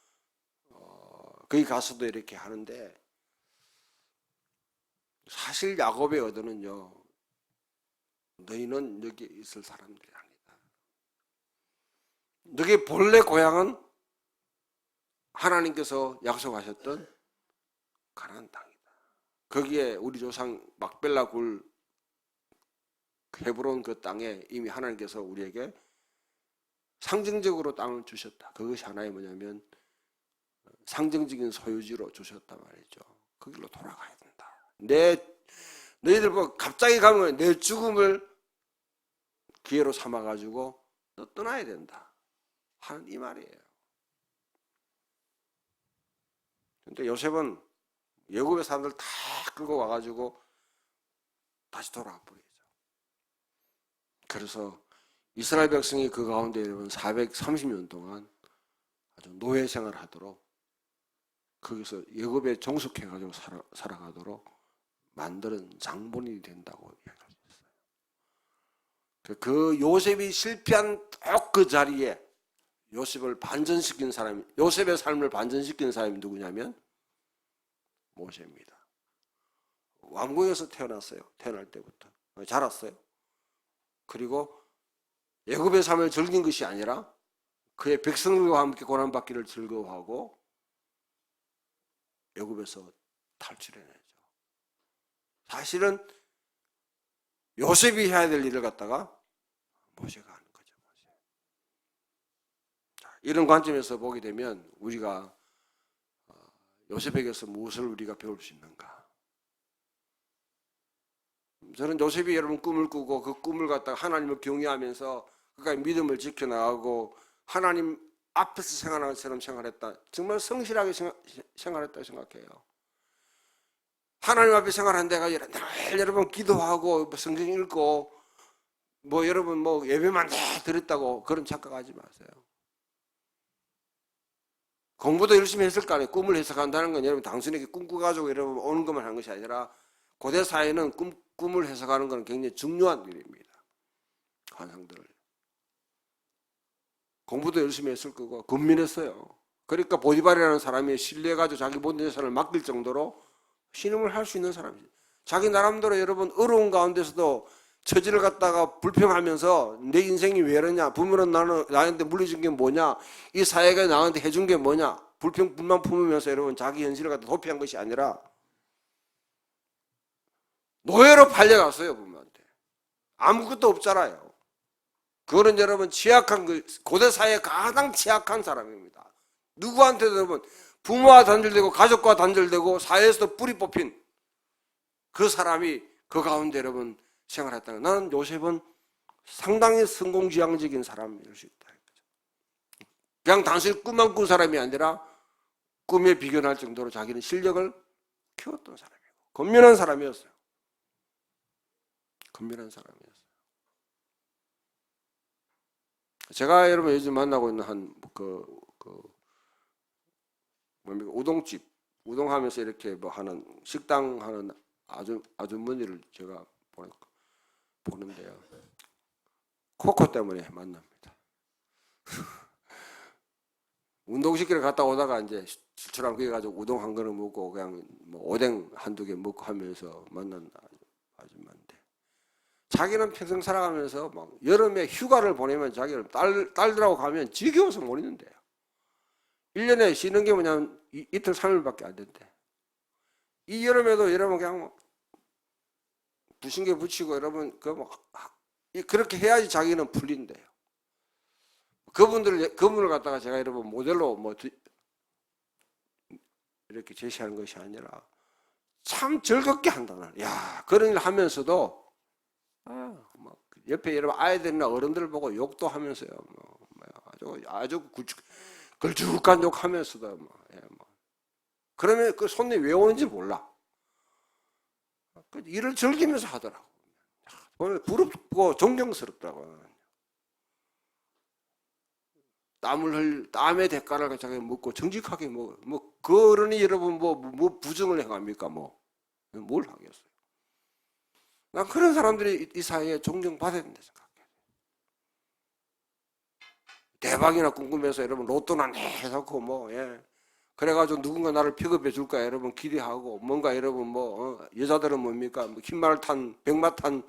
거기 가서도 이렇게 하는데 사실 야곱의 의도는요, 너희는 여기 있을 사람들이 아니다. 너희 본래 고향은 하나님께서 약속하셨던 가나안 땅이다. 거기에 우리 조상 막벨라 굴 헤브론 그 땅에 이미 하나님께서 우리에게 상징적으로 땅을 주셨다. 그것이 하나의 뭐냐면 상징적인 소유지로 주셨단 말이죠. 거기로 돌아가야 된다. 너희들 갑자기 가면 내 죽음을 기회로 삼아가지고 너 떠나야 된다 하는 이 말이에요. 근데 요셉은 애굽의 사람들 다 끌고 와가지고 다시 돌아와 버리죠. 그래서 이스라엘 백성이 그 가운데 여러분 430년 동안 아주 노예 생활을 하도록 거기서 애굽에 종속해가지고 살아가도록 만드는 장본인이 된다고 이야기할 수 있어요. 그 요셉이 실패한 딱 그 자리에 요셉을 반전시킨 사람이, 요셉의 삶을 반전시킨 사람이 누구냐면 모세입니다. 왕궁에서 태어났어요. 태어날 때부터 자랐어요. 그리고 애굽의 삶을 즐긴 것이 아니라 그의 백성들과 함께 고난받기를 즐거워하고 애굽에서 탈출해내죠. 사실은 요셉이 해야 될 일을 갖다가 모세가 하는 거죠. 자, 이런 관점에서 보게 되면 우리가 요셉에게서 무엇을 우리가 배울 수 있는가? 저는 요셉이 여러분 꿈을 꾸고 그 꿈을 갖다가 하나님을 경외하면서 그까지 믿음을 지켜나가고 하나님 앞에서 생활하는 것처럼 생활했다. 정말 성실하게 생활했다고 생각해요. 하나님 앞에 생활한 데가 늘 여러분 기도하고 성경 읽고 여러분 예배만 다 드렸다고 그런 착각하지 마세요. 공부도 열심히 했을 거 아니에요. 꿈을 해석한다는 건 여러분 단순히 꿈꾸가지고 여러분 오는 것만 하는 것이 아니라 고대 사회는 꿈을 해석하는 건 굉장히 중요한 일입니다. 환상들을. 공부도 열심히 했을 거고 근민했어요. 그러니까 보디발이라는 사람이 신뢰해가지고 자기 모든 재산을 맡길 정도로 신음을 할 수 있는 사람이죠. 자기 나름대로 여러분 어려운 가운데서도 처지를 갖다가 불평하면서 내 인생이 왜 이러냐, 부모는 나한테 물려준 게 뭐냐, 이 사회가 나한테 해준 게 뭐냐, 불만 품으면서 여러분 자기 현실을 갖다 도피한 것이 아니라 노예로 팔려갔어요. 부모한테. 아무것도 없잖아요. 그거는 여러분 취약한 고대 사회의 가장 취약한 사람입니다. 누구한테도 여러분 부모와 단절되고 가족과 단절되고 사회에서도 뿌리 뽑힌 그 사람이 그 가운데 여러분 생활했다는, 나는 요셉은 상당히 성공지향적인 사람일 수 있다. 그냥 단순히 꿈만 꾼 사람이 아니라 꿈에 비견할 정도로 자기는 실력을 키웠던 사람이고 건면한 사람이었어요. 건면한 사람이었어요. 제가 여러분 요즘 만나고 있는 우동집, 우동하면서 이렇게 하는 식당 하는 아주머니를 제가 보는데요. 코코 때문에 만납니다. 운동시키러 갔다 오다가 이제 술처럼 그래 가지고 우동 한 그릇 먹고 그냥 오뎅 한두 개 먹고 하면서 만난 아줌마인데, 자기는 평생 살아가면서 여름에 휴가를 보내면 자기는 딸들하고 가면 지겨워서 못 있는데요. 1년에 쉬는 게 뭐냐면 이틀 3일밖에 안 된대. 이 여름에도 여러분 그냥 부신게 붙이고 여러분 그렇게 해야지 자기는 풀린대요. 그분을 갖다가 제가 여러분 모델로 이렇게 제시하는 것이 아니라 참 즐겁게 한다는. 야, 그런 일 하면서도 옆에 여러분 아이들이나 어른들을 보고 욕도 하면서요. 아주 걸쭉한 욕하면서도 그러면 그 손님이 왜 오는지 몰라. 그 일을 즐기면서 하더라고. 부럽고 존경스럽더라고요. 땀의 대가를 자기가 먹고 정직하게 그러니 여러분 뭐 부정을 해갑니까? 뭘 하겠어요? 난 그런 사람들이 이 사회에 존경받아야 된다 생각해요. 대박이나 꿈꾸면서 여러분 로또나 해놓고 그래가지고 누군가 나를 픽업해 줄까 여러분 기대하고 뭔가 여러분 여자들은 뭡니까? 흰말 탄 백마 탄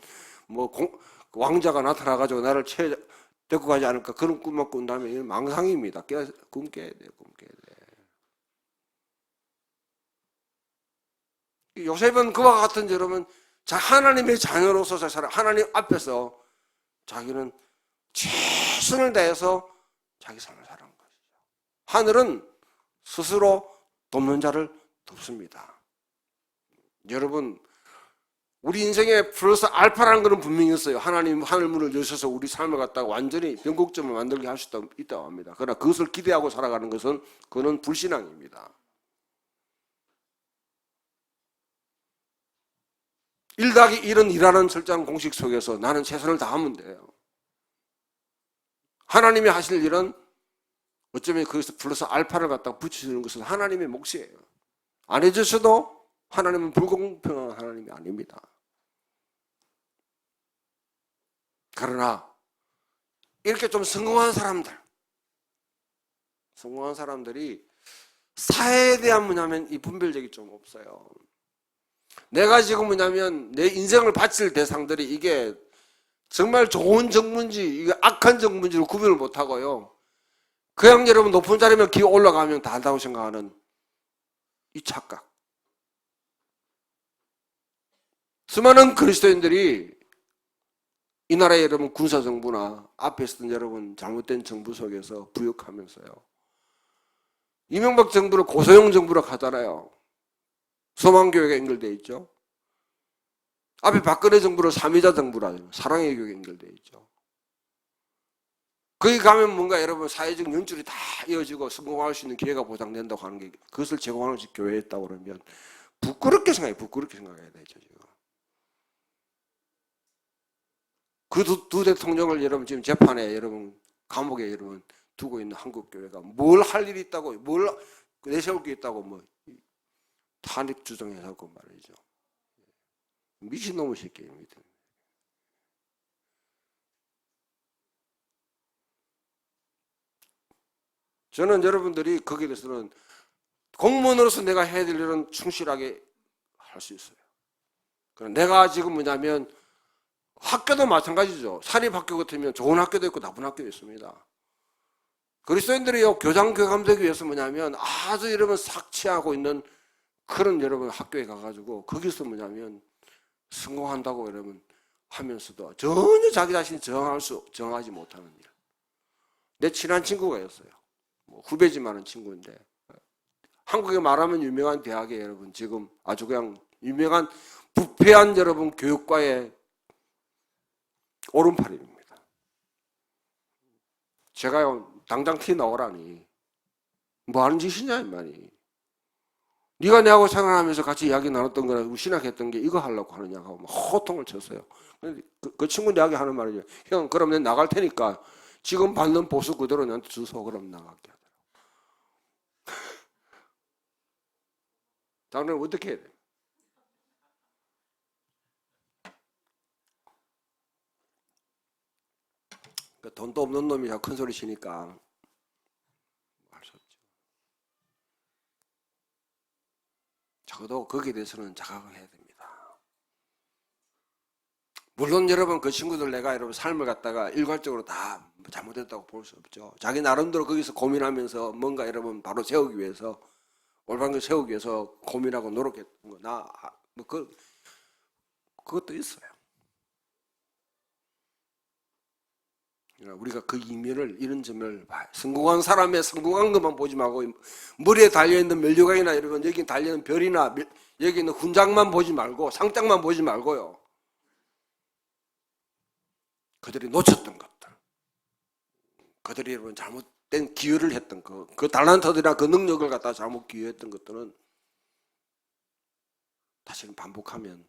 왕자가 나타나가지고 나를 데리고 가지 않을까 그런 꿈만 꾼다면 망상입니다. 꿈깨야 돼요. 꿈깨야 돼. 요셉은 그와 같은 여러분 하나님의 자녀로서 하나님 앞에서 자기는 최선을 다해서 자기 삶을 살아간 것이죠. 하늘은 스스로 돕는 자를 돕습니다. 여러분 우리 인생에 플러스 알파라는 것은 분명히 있어요. 하나님 하늘문을 여셔서 우리 삶을 갖다가 완전히 변곡점을 만들게 할 수 있다고 합니다. 그러나 그것을 기대하고 살아가는 것은 그건 불신앙입니다. 1+1은 2라는 철저한 공식 속에서 나는 최선을 다하면 돼요. 하나님이 하실 일은 어쩌면 거기서 플러스 알파를 갖다가 붙여주는 것은 하나님의 몫이에요. 안 해주셔도 하나님은 불공평한 하나님이 아닙니다. 그러나 이렇게 좀 성공한 사람들이 사회에 대한 이 분별력이 좀 없어요. 내가 지금 내 인생을 바칠 대상들이 이게 정말 좋은 정부인지 이게 악한 정부인지를 구분을 못하고요. 그냥 여러분 높은 자리면 기어 올라가면 다 한다고 생각하는 이 착각. 수많은 그리스도인들이 이 나라의 여러분 군사정부나 앞에 있었던 여러분 잘못된 정부 속에서 부역하면서요. 이명박 정부를 고소용 정부로 가잖아요. 소망교회가 연결되어 있죠. 앞에 박근혜 정부를 삼위자 정부라 사랑의 교회가 연결되어 있죠. 거기 가면 뭔가 여러분 사회적 연줄이 다 이어지고 성공할 수 있는 기회가 보장된다고 하는 게 그것을 제공하는 교회였다고 그러면 부끄럽게 생각해야 되죠. 지금. 그 두 대통령을 여러분 지금 재판에 여러분 감옥에 여러분 두고 있는 한국 교회가 뭘 할 일이 있다고 뭘 내세울 게 있다고 탄핵 주장해서 말이죠. 미친놈의 새끼입니다. 저는 여러분들이 거기에 대해서는 공무원으로서 내가 해야 될 일은 충실하게 할 수 있어요. 내가 지금 학교도 마찬가지죠. 사립학교 같으면 좋은 학교도 있고 나쁜 학교도 있습니다. 그리스도인들이요 교장 교감되기 위해서 아주 여러분 삭취하고 있는 그런 여러분 학교에 가가지고 거기서 성공한다고 여러분 하면서도 전혀 자기 자신이 정하지 못하는 일. 내 친한 친구가 있어요. 후배지만은 친구인데 한국에 말하면 유명한 대학에 여러분 지금 아주 그냥 유명한 부패한 여러분 교육과의 오른팔입니다. 제가요 당장 티 나오라니 뭐 하는 짓이냐 이 말이. 네가 내하고 생활하면서 같이 이야기 나눴던 거나 신학했던 게 이거 하려고 하느냐고 호통을 쳤어요. 그 친구 내하고 하는 말이죠. 형 그럼 내가 나갈 테니까 지금 받는 보수 그대로 나한테 주소 그럼 나갈게 하더라고. 당신은 어떻게 해야 돼? 돈도 없는 놈이 큰 소리 치니까 할 수 없죠. 적어도 거기에 대해서는 자각을 해야 됩니다. 물론 여러분 그 친구들 내가 여러분 삶을 갖다가 일괄적으로 다 잘못했다고 볼 수 없죠. 자기 나름대로 거기서 고민하면서 뭔가 여러분 바로 세우기 위해서 올바른 걸 세우기 위해서 고민하고 노력했던 거 그것도 있어요. 우리가 그 이면을 이런 점을 봐요. 성공한 사람의 성공한 것만 보지 말고 머리에 달려있는 면류관이나 여러분 여기 달려있는 별이나 여기 있는 훈장만 보지 말고 상장만 보지 말고요. 그들이 놓쳤던 것들, 그들이 여러분 잘못된 기여를 했던 그 달란트들이나 그 능력을 갖다 잘못 기여했던 것들은 다시는 반복하면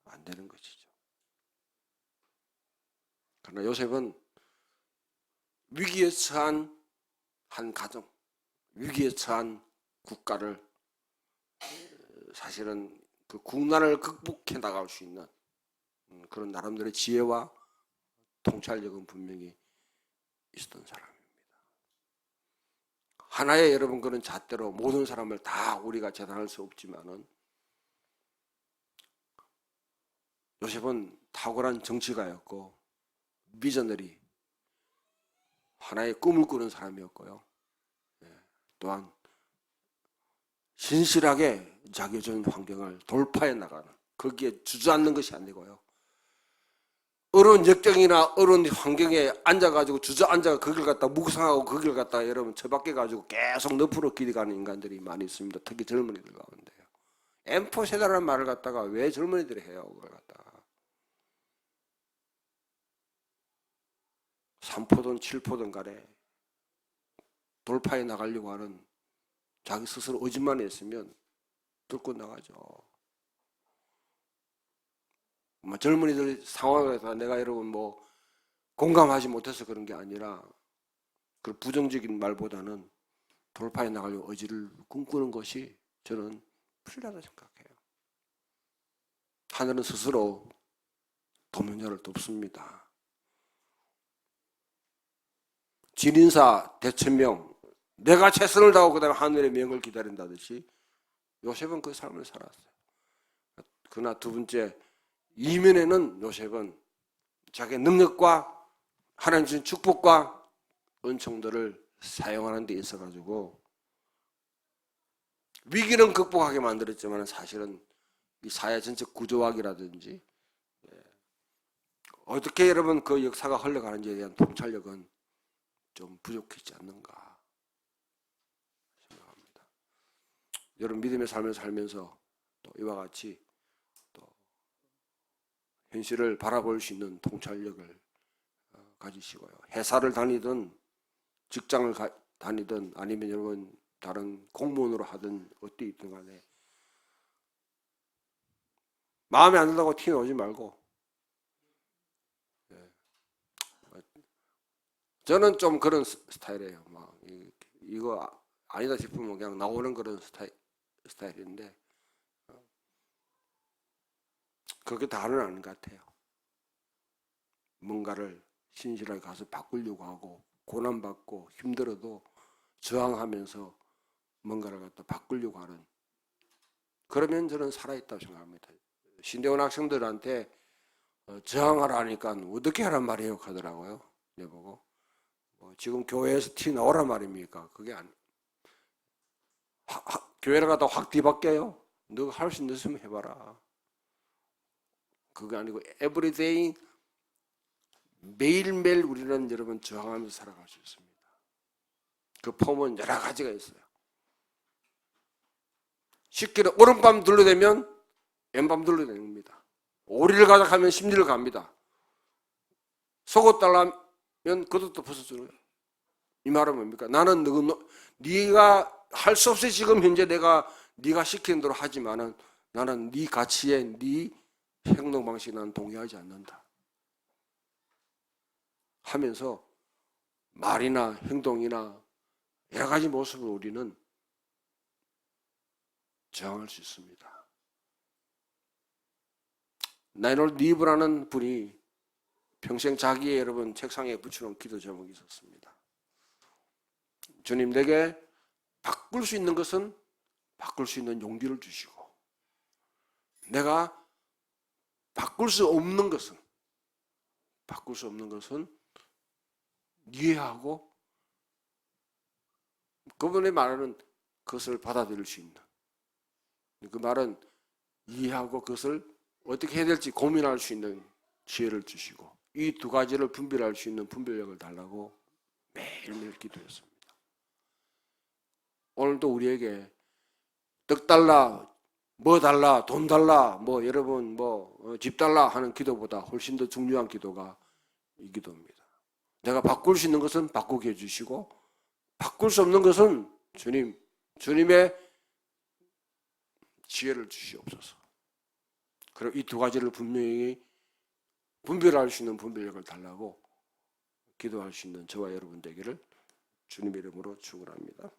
안 되는 것이죠. 그러나 요셉은 위기에 처한 한 가정, 위기에 처한 국가를 사실은 그 국난을 극복해 나갈 수 있는 그런 나름대로의 지혜와 통찰력은 분명히 있었던 사람입니다. 하나의 여러분 그런 잣대로 모든 사람을 다 우리가 재단할 수 없지만은 요셉은 탁월한 정치가였고 비저너리 하나의 꿈을 꾸는 사람이었고요. 또한 신실하게 자기 전 환경을 돌파해 나가는 거기에 주저앉는 것이 아니고요. 어려운 역경이나 어려운 환경에 앉아가지고 주저앉아가 거길 갖다 묵상하고 거길 갖다 여러분 처박혀가지고 계속 늪으로 기대가는 인간들이 많이 있습니다. 특히 젊은이들 가운데요. M4 세대라는 말을 갖다가 왜 젊은이들이 해요? 그걸 갖다가 3포든 7포든 간에 돌파해 나가려고 하는 자기 스스로 의지만 있으면 뚫고 나가죠. 젊은이들 상황에서 내가 여러분 공감하지 못해서 그런 게 아니라 그 부정적인 말보다는 돌파해 나가려고 의지를 꿈꾸는 것이 저는 필요하다고 생각해요. 하늘은 스스로 돕는 자를 돕습니다. 진인사 대천명 내가 최선을 다하고 그 다음에 하늘의 명을 기다린다듯이 요셉은 그 삶을 살았어요. 그러나 두 번째 이면에는 요셉은 자기의 능력과 하나님 주신 축복과 은총들을 사용하는 데 있어가지고 위기는 극복하게 만들었지만 사실은 이 사회 전체 구조학이라든지 어떻게 여러분 그 역사가 흘러가는지에 대한 통찰력은 좀 부족했지 않는가 생각합니다. 여러분 믿음의 삶을 살면서 또 이와 같이 또 현실을 바라볼 수 있는 통찰력을 가지시고요. 회사를 다니든 직장을 다니든 아니면 여러분 다른 공무원으로 하든 어디 있든 간에 마음에 안 든다고 티 내지 말고 저는 좀 그런 스타일이에요. 이거 아니다 싶으면 그냥 나오는 그런 스타일인데 그게 다는 아닌 것 같아요. 뭔가를 신실하게 가서 바꾸려고 하고 고난받고 힘들어도 저항하면서 뭔가를 갖다 바꾸려고 하는 그러면 저는 살아있다고 생각합니다. 신대원 학생들한테 저항하라 하니까 어떻게 하란 말이에요 하더라고요. 내보고 지금 교회에서 티 나오란 말입니까? 그게 교회를 갖다 확 뒤바뀌어요. 너 할 수 있으면 해봐라. 그게 아니고 everyday 매일매일 우리는 여러분 저항하면서 살아갈 수 있습니다. 그 폼은 여러 가지가 있어요. 쉽게는 오른밤 둘러대면 왼밤 둘러대는 겁니다. 오리를 가자 하면 심리를 갑니다. 속옷 달라면 그것도 벗어주는 거예요. 이 말은 뭡니까? 나는 네가 할 수 없이 지금 현재 네가 시키는 대로 하지만은 나는 네 가치에 네 행동 방식에 나는 동의하지 않는다. 하면서 말이나 행동이나 여러 가지 모습을 우리는 저항할 수 있습니다. 나이놀 리브라는 분이 평생 자기의 여러분 책상에 붙여놓은 기도 제목이 있었습니다. 주님 내게 바꿀 수 있는 것은 바꿀 수 있는 용기를 주시고 내가 바꿀 수 없는 것은 이해하고 그분의 말하는 그것을 받아들일 수 있는 그 말은 이해하고 그것을 어떻게 해야 될지 고민할 수 있는 지혜를 주시고 이 두 가지를 분별할 수 있는 분별력을 달라고 매일매일 기도했습니다. 오늘도 우리에게 떡 달라, 뭐 달라, 돈 달라, 여러분 집 달라 하는 기도보다 훨씬 더 중요한 기도가 이 기도입니다. 내가 바꿀 수 있는 것은 바꾸게 해주시고 바꿀 수 없는 것은 주님의 지혜를 주시옵소서. 그리고 이 두 가지를 분명히 분별할 수 있는 분별력을 달라고 기도할 수 있는 저와 여러분 되기를 주님의 이름으로 축원합니다.